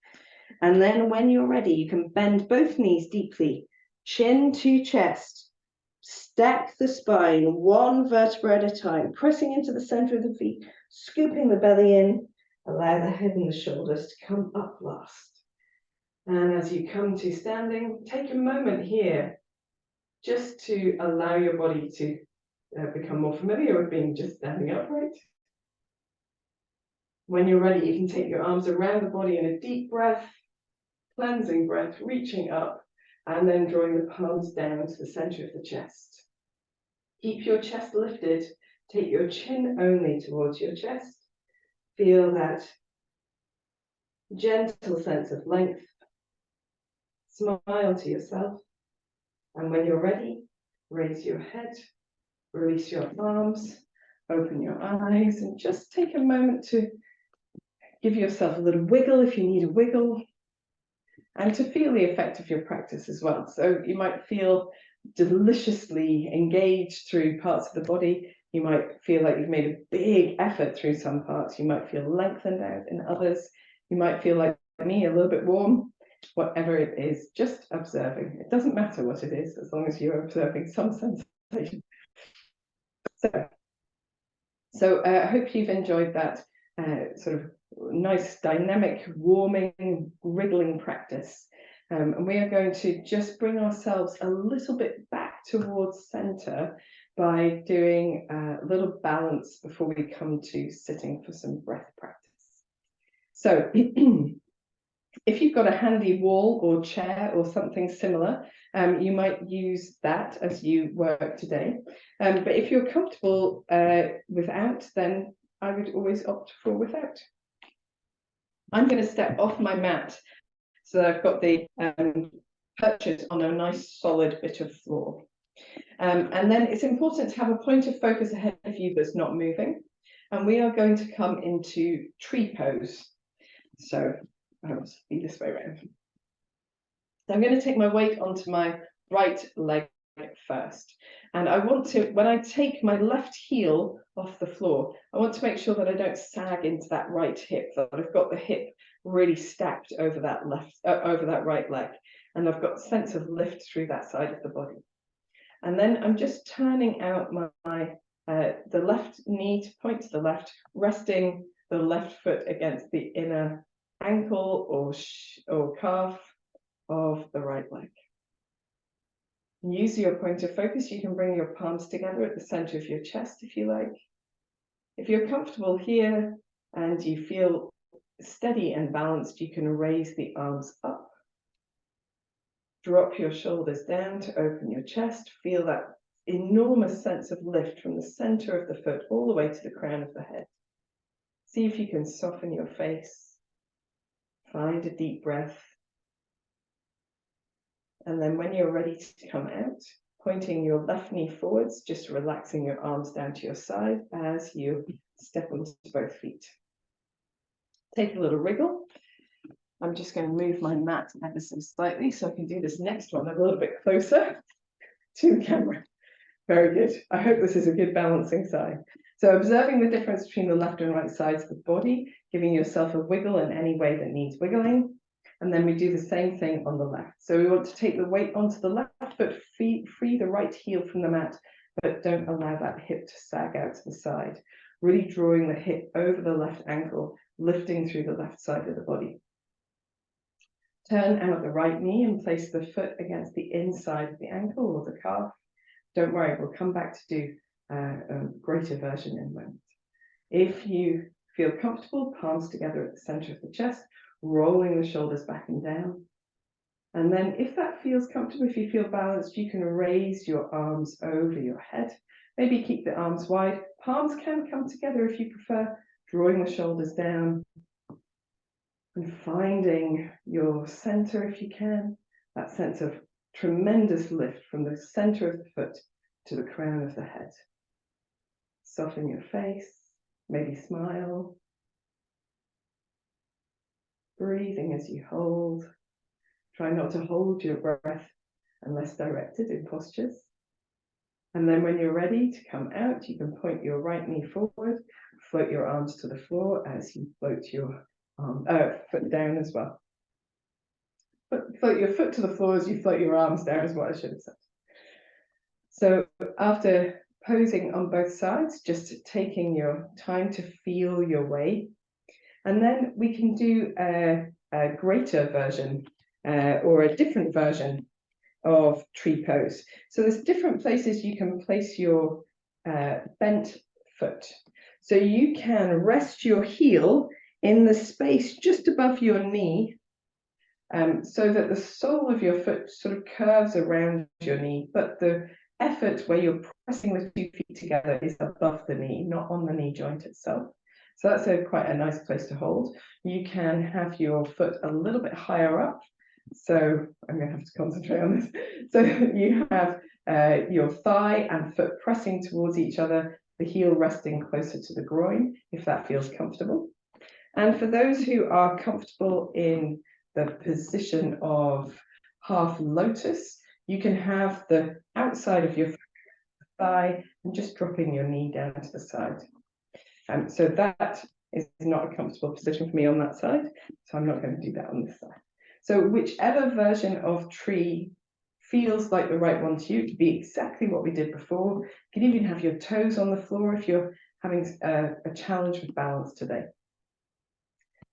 And then when you're ready, you can bend both knees deeply, chin to chest. Stack the spine 1 vertebra at a time, pressing into the center of the feet, scooping the belly in. Allow the head and the shoulders to come up last. And as you come to standing, take a moment here just to allow your body to become more familiar with being just standing upright. When you're ready, you can take your arms around the body in a deep breath, cleansing breath, reaching up, and then drawing the palms down to the center of the chest. Keep your chest lifted. Take your chin only towards your chest. Feel that gentle sense of length. Smile to yourself. And when you're ready, raise your head, release your arms, open your eyes, and just take a moment to give yourself a little wiggle if you need a wiggle, and to feel the effect of your practice as well. So you might feel deliciously engaged through parts of the body. You might feel like you've made a big effort through some parts. You might feel lengthened out in others. You might feel like me, a little bit warm. Whatever it is, just observing. It doesn't matter what it is, as long as you're observing some sensation. So I hope you've enjoyed that sort of nice, dynamic, warming, wriggling practice. And we are going to just bring ourselves a little bit back towards center by doing a little balance before we come to sitting for some breath practice. So if you've got a handy wall or chair or something similar, you might use that as you work today. But if you're comfortable without, then I would always opt for without. I'm going to step off my mat so that I've got the purchase on a nice solid bit of floor. And then it's important to have a point of focus ahead of you that's not moving. And we are going to come into tree pose. So I'll be this way around. So I'm going to take my weight onto my right leg first. And I want to, when I take my left heel off the floor, I want to make sure that I don't sag into that right hip, that I've got the hip really stacked over that over that right leg. And I've got a sense of lift through that side of the body. And then I'm just turning out the left knee to point to the left, resting the left foot against the inner ankle or calf of the right leg. Use your point of focus. You can bring your palms together at the center of your chest if you like. If you're comfortable here and you feel steady and balanced, you can raise the arms up. Drop your shoulders down to open your chest. Feel that enormous sense of lift from the center of the foot all the way to the crown of the head. See if you can soften your face. Find a deep breath. And then when you're ready to come out, pointing your left knee forwards, just relaxing your arms down to your side as you step onto both feet. Take a little wriggle. I'm just going to move my mat ever so slightly so I can do this next one a little bit closer to the camera. Very good. I hope this is a good balancing side. So observing the difference between the left and right sides of the body, giving yourself a wiggle in any way that needs wiggling. And then we do the same thing on the left. So we want to take the weight onto the left foot, free the right heel from the mat, but don't allow that hip to sag out to the side. Really drawing the hip over the left ankle, lifting through the left side of the body. Turn out the right knee and place the foot against the inside of the ankle or the calf. Don't worry, we'll come back to do a greater version in a moment. If you feel comfortable, palms together at the center of the chest, rolling the shoulders back and down. And then if that feels comfortable, if you feel balanced, you can raise your arms over your head. Maybe keep the arms wide. Palms can come together if you prefer, drawing the shoulders down and finding your center if you can, that sense of tremendous lift from the center of the foot to the crown of the head. Soften your face, maybe smile. Breathing as you hold. Try not to hold your breath unless directed in postures. And then when you're ready to come out, you can point your right knee forward, float your arms to the floor as you float your foot down as well. Float your foot to the floor as you float your arms down is what I should have said. So after posing on both sides, just taking your time to feel your way. And then we can do a greater version or a different version of tree pose. So there's different places you can place your bent foot. So you can rest your heel in the space just above your knee so that the sole of your foot sort of curves around your knee, but the effort where you're pressing the 2 feet together is above the knee, not on the knee joint itself. So that's quite a nice place to hold. You can have your foot a little bit higher up. So I'm going to have to concentrate on this. So you have your thigh and foot pressing towards each other, the heel resting closer to the groin, if that feels comfortable. And for those who are comfortable in the position of half lotus, you can have the outside of your thigh and just dropping your knee down to the side. So that is not a comfortable position for me on that side, so I'm not going to do that on this side. So whichever version of tree feels like the right one to you, it could be exactly what we did before. You can even have your toes on the floor if you're having a challenge with balance today.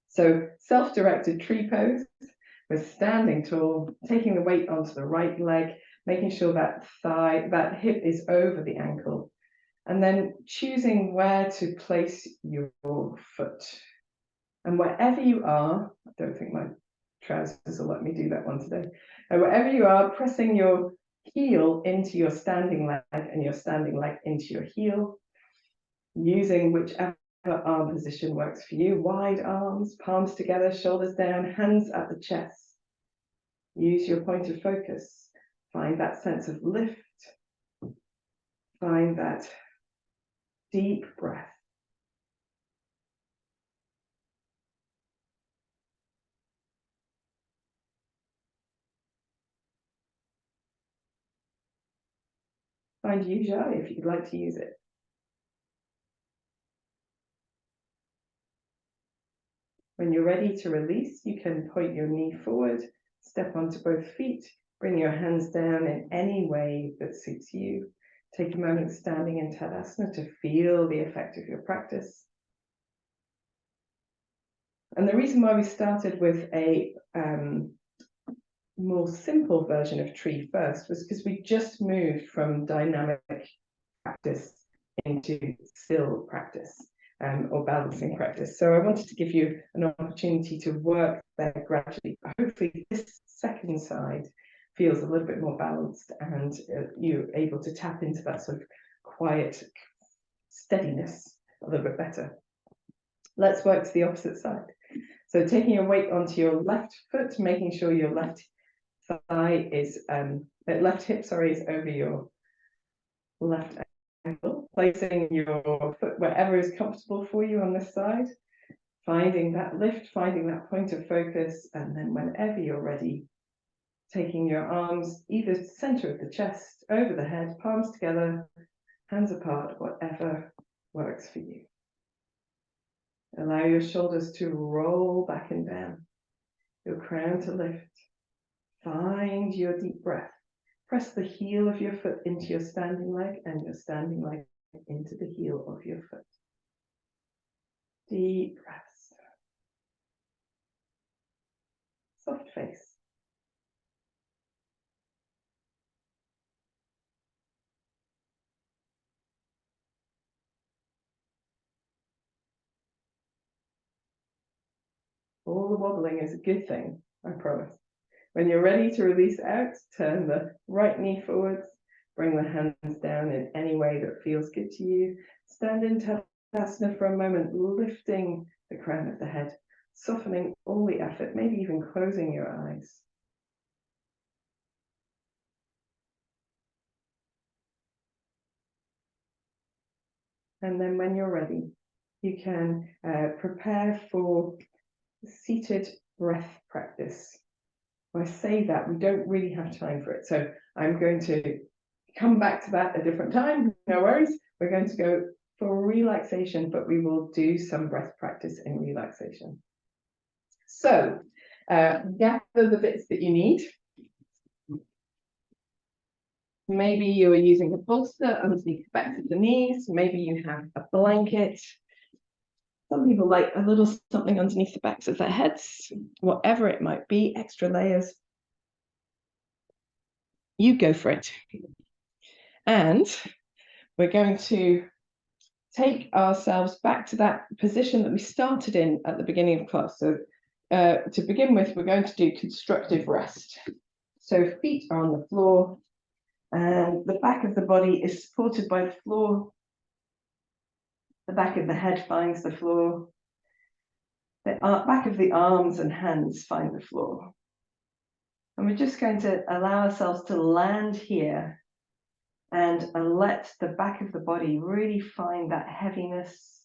So self-directed tree pose with standing tall, taking the weight onto the right leg, making sure that hip is over the ankle. And then choosing where to place your foot. And wherever you are, I don't think my trousers will let me do that one today. And wherever you are, pressing your heel into your standing leg and your standing leg into your heel, using whichever arm position works for you. Wide arms, palms together, shoulders down, hands at the chest. Use your point of focus. Find that sense of lift. Find that deep breath. Find Ujjayi if you'd like to use it. When you're ready to release, you can point your knee forward, step onto both feet, bring your hands down in any way that suits you. Take a moment standing in Tadasana to feel the effect of your practice. And the reason why we started with a more simple version of tree first was because we just moved from dynamic practice into still practice. Or balancing practice. So I wanted to give you an opportunity to work there gradually. Hopefully this second side feels a little bit more balanced and you're able to tap into that sort of quiet steadiness a little bit better. Let's work to the opposite side. So taking your weight onto your left foot, making sure your left thigh is, left hip, sorry, is over your left ankle, placing your foot wherever is comfortable for you on this side, finding that lift, finding that point of focus, and then whenever you're ready, taking your arms either center of the chest, over the head, palms together, hands apart, whatever works for you. Allow your shoulders to roll back and down, your crown to lift. Find your deep breath. Press the heel of your foot into your standing leg and your standing leg into the heel of your foot. Deep breaths. Soft face. All the wobbling is a good thing, I promise. When you're ready to release out, turn the right knee forwards, bring the hands down in any way that feels good to you. Stand in Tadasana for a moment, lifting the crown of the head, softening all the effort, maybe even closing your eyes. And then when you're ready, you can prepare for seated breath practice. When I say that, we don't really have time for it. So I'm going to come back to that at a different time. No worries. We're going to go for relaxation, but we will do some breath practice in relaxation. So gather the bits that you need. Maybe you're using a bolster underneath the backs of the knees. Maybe you have a blanket. Some people like a little something underneath the backs of their heads, whatever it might be, extra layers. You go for it. And we're going to take ourselves back to that position that we started in at the beginning of class. So to begin with, we're going to do constructive rest. So feet are on the floor and the back of the body is supported by the floor. The back of the head finds the floor. The back of the arms and hands find the floor. And we're just going to allow ourselves to land here and let the back of the body really find that heaviness,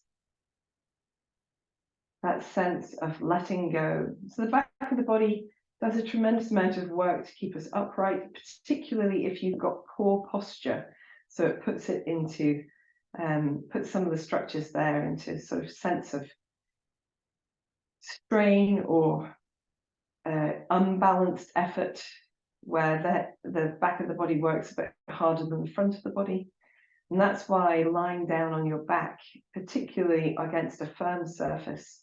that sense of letting go. So the back of the body does a tremendous amount of work to keep us upright, particularly if you've got poor posture. So it puts it into, puts some of the structures there into sort of sense of strain or unbalanced effort, where the back of the body works a bit harder than the front of the body. And that's why lying down on your back, particularly against a firm surface,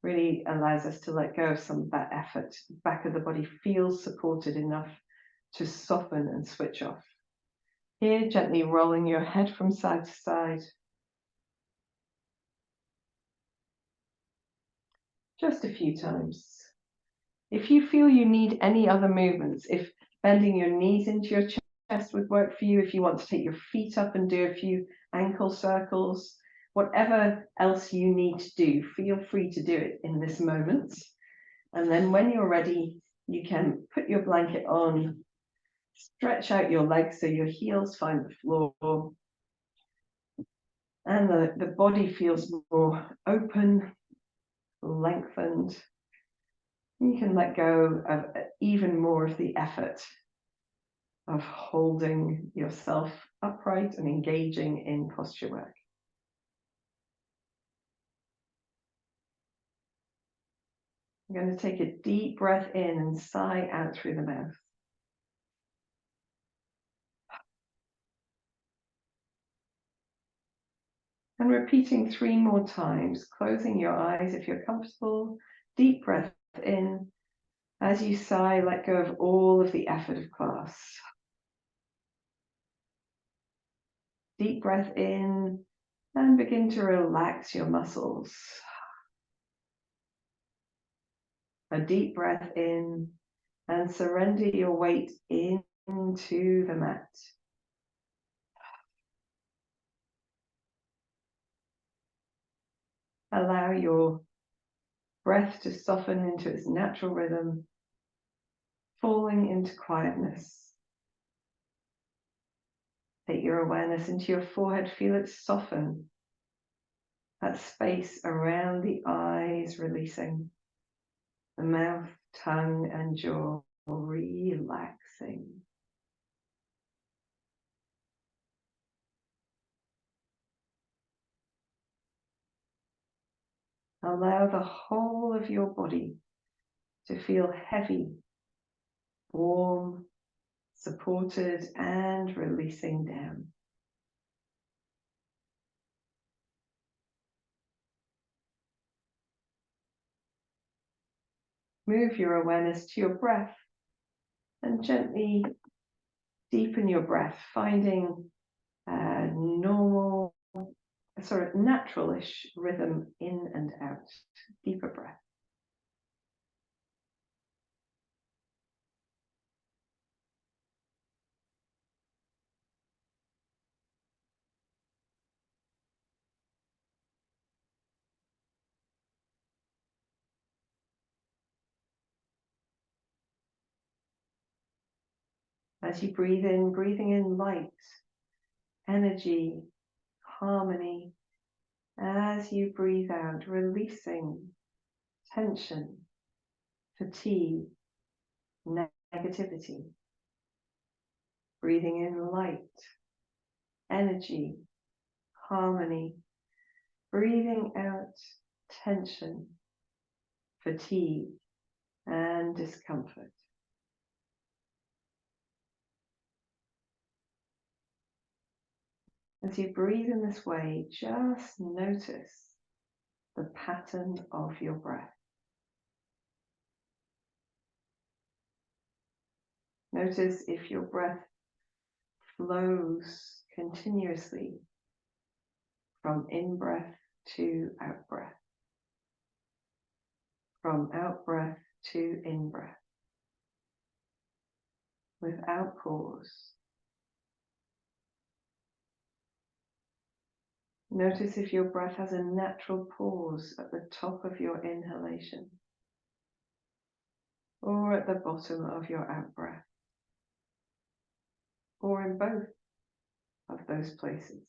really allows us to let go of some of that effort. The back of the body feels supported enough to soften and switch off. Here, gently rolling your head from side to side. Just a few times. If you feel you need any other movements, if bending your knees into your chest would work for you, if you want to take your feet up and do a few ankle circles, whatever else you need to do, feel free to do it in this moment. And then when you're ready, You can put your blanket on, stretch out your legs so your heels find the floor, and the body feels more open, lengthened. You can let go of even more of the effort of holding yourself upright and engaging in posture work. I'm going to take a deep breath in and sigh out through the mouth. And repeating 3 more times, closing your eyes if you're comfortable. Deep breath in. As you sigh, let go of all of the effort of class. Deep breath in and begin to relax your muscles. A deep breath in and surrender your weight into the mat. Allow your breath to soften into its natural rhythm, falling into quietness. Take your awareness into your forehead, feel it soften. That space around the eyes releasing. The mouth, tongue, and jaw relaxing. Allow the whole of your body to feel heavy, warm, supported, and releasing down. Move your awareness to your breath and gently deepen your breath, finding a normal, sort of natural-ish rhythm in and out. Deeper breath. As you breathe in, breathing in light, energy, harmony. As you breathe out, releasing tension, fatigue, negativity. Breathing in light, energy, harmony. Breathing out tension, fatigue, and discomfort. As you breathe in this way, just notice the pattern of your breath. Notice if your breath flows continuously from in-breath to out-breath, from out-breath to in-breath, without pause. Notice if your breath has a natural pause at the top of your inhalation or at the bottom of your out-breath, or in both of those places.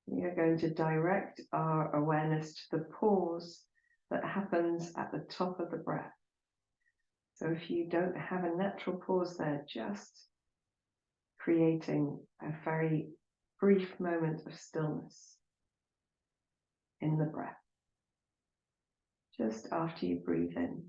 We are going to direct our awareness to the pause that happens at the top of the breath. So if you don't have a natural pause there, just creating a very brief moment of stillness in the breath, just after you breathe in.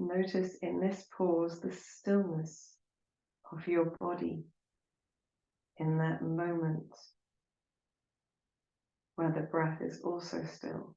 Notice in this pause the stillness of your body in that moment where the breath is also still.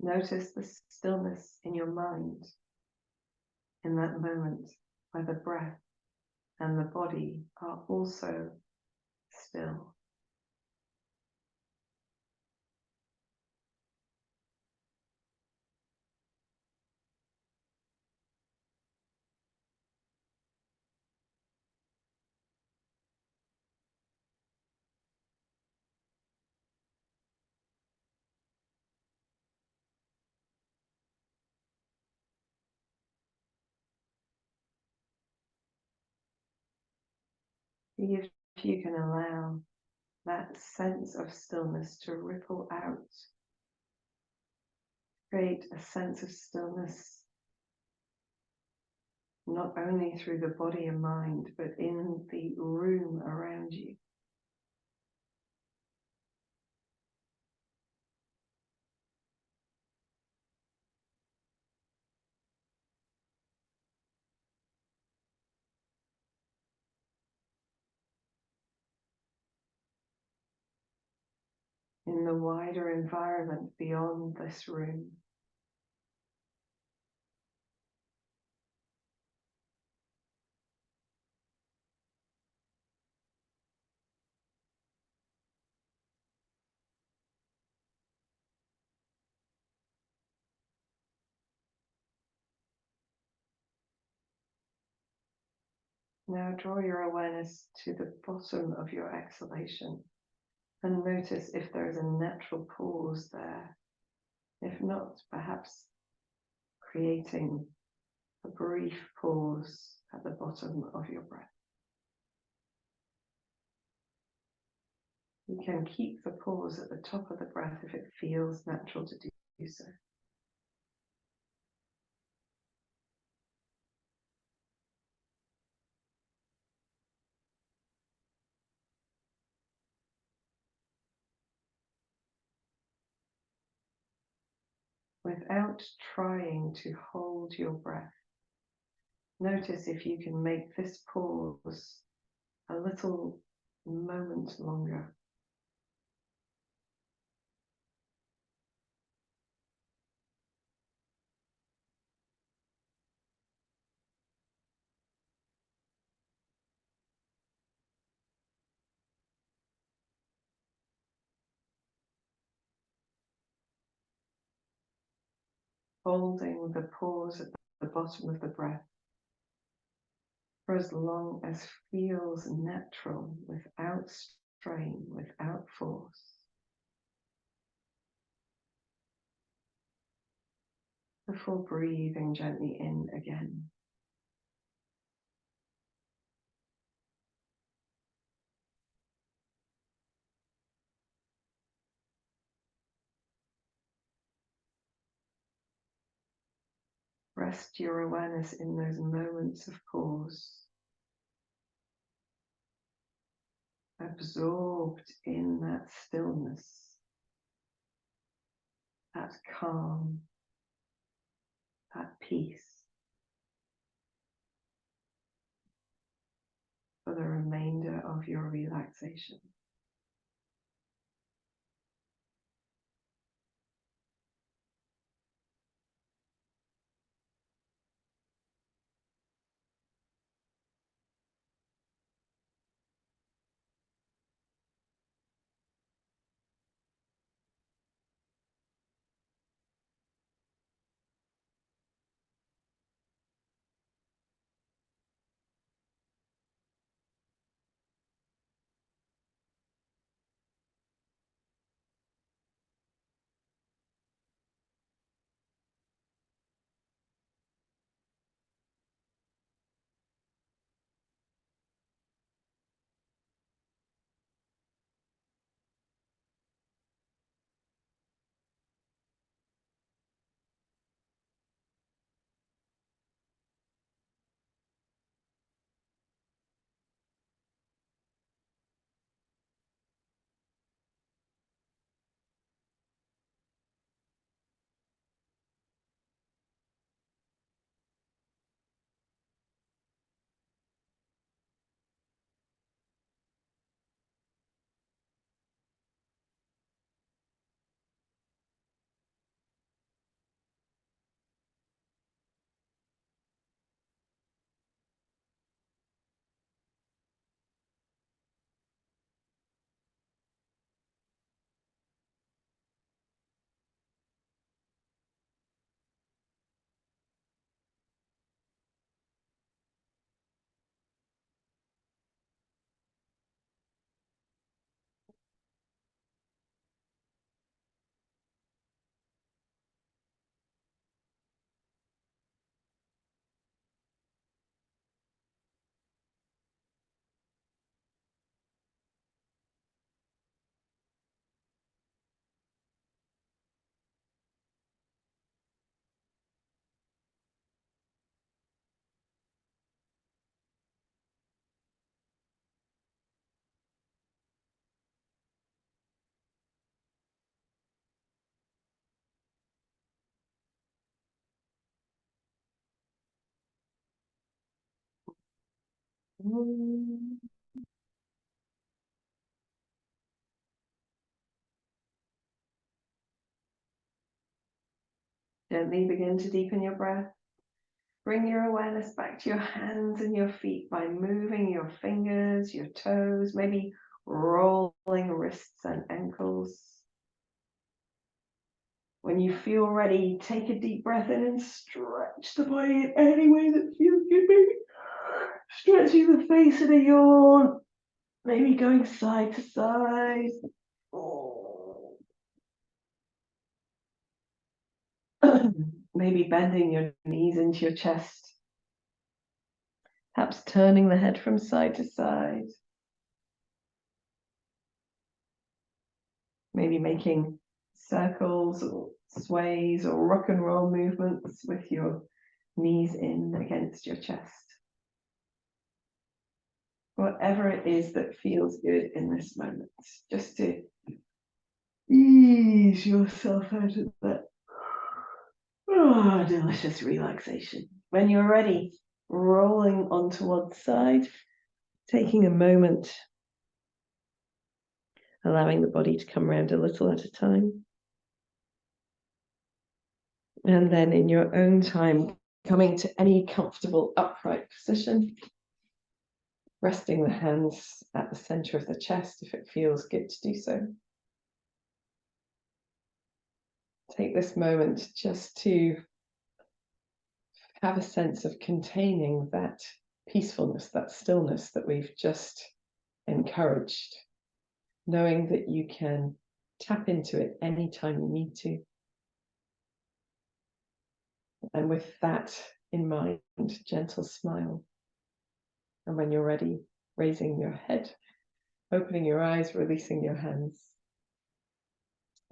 Notice the stillness in your mind in that moment where the breath and the body are also still. If you can allow that sense of stillness to ripple out, create a sense of stillness not only through the body and mind, but in the room around you. In the wider environment beyond this room. Now draw your awareness to the bottom of your exhalation and notice if there is a natural pause there. If not, perhaps creating a brief pause at the bottom of your breath. You can keep the pause at the top of the breath if it feels natural to do so. Without trying to hold your breath, notice if you can make this pause a little moment longer. Holding the pause at the bottom of the breath for as long as feels natural, without strain, without force. Before breathing gently in again. Rest your awareness in those moments of pause, absorbed in that stillness, that calm, that peace, for the remainder of your relaxation. Gently begin to deepen your breath. Bring your awareness back to your hands and your feet by moving your fingers, your toes, maybe rolling wrists and ankles. When you feel ready, take a deep breath in and stretch the body in any way that feels good. Maybe stretching the face in a yawn, maybe going side to side. Maybe bending your knees into your chest. Perhaps turning the head from side to side. Maybe making circles or sways or rock and roll movements with your knees in against your chest. Whatever it is that feels good in this moment, just to ease yourself out of that delicious relaxation. When you're ready, rolling onto one side, taking a moment, allowing the body to come around a little at a time. And then in your own time, coming to any comfortable upright position, resting the hands at the center of the chest if it feels good to do so. Take this moment just to have a sense of containing that peacefulness, that stillness that we've just encouraged, knowing that you can tap into it anytime you need to. And with that in mind, gentle smile. And when you're ready, raising your head, opening your eyes, releasing your hands.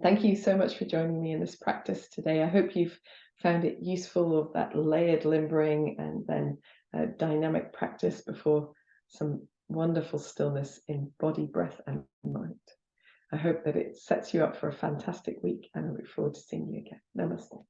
Thank you so much for joining me in this practice today. I hope you've found it useful, of that layered limbering and then dynamic practice before some wonderful stillness in body, breath, and mind. I hope that it sets you up for a fantastic week, and I look forward to seeing you again. Namaste.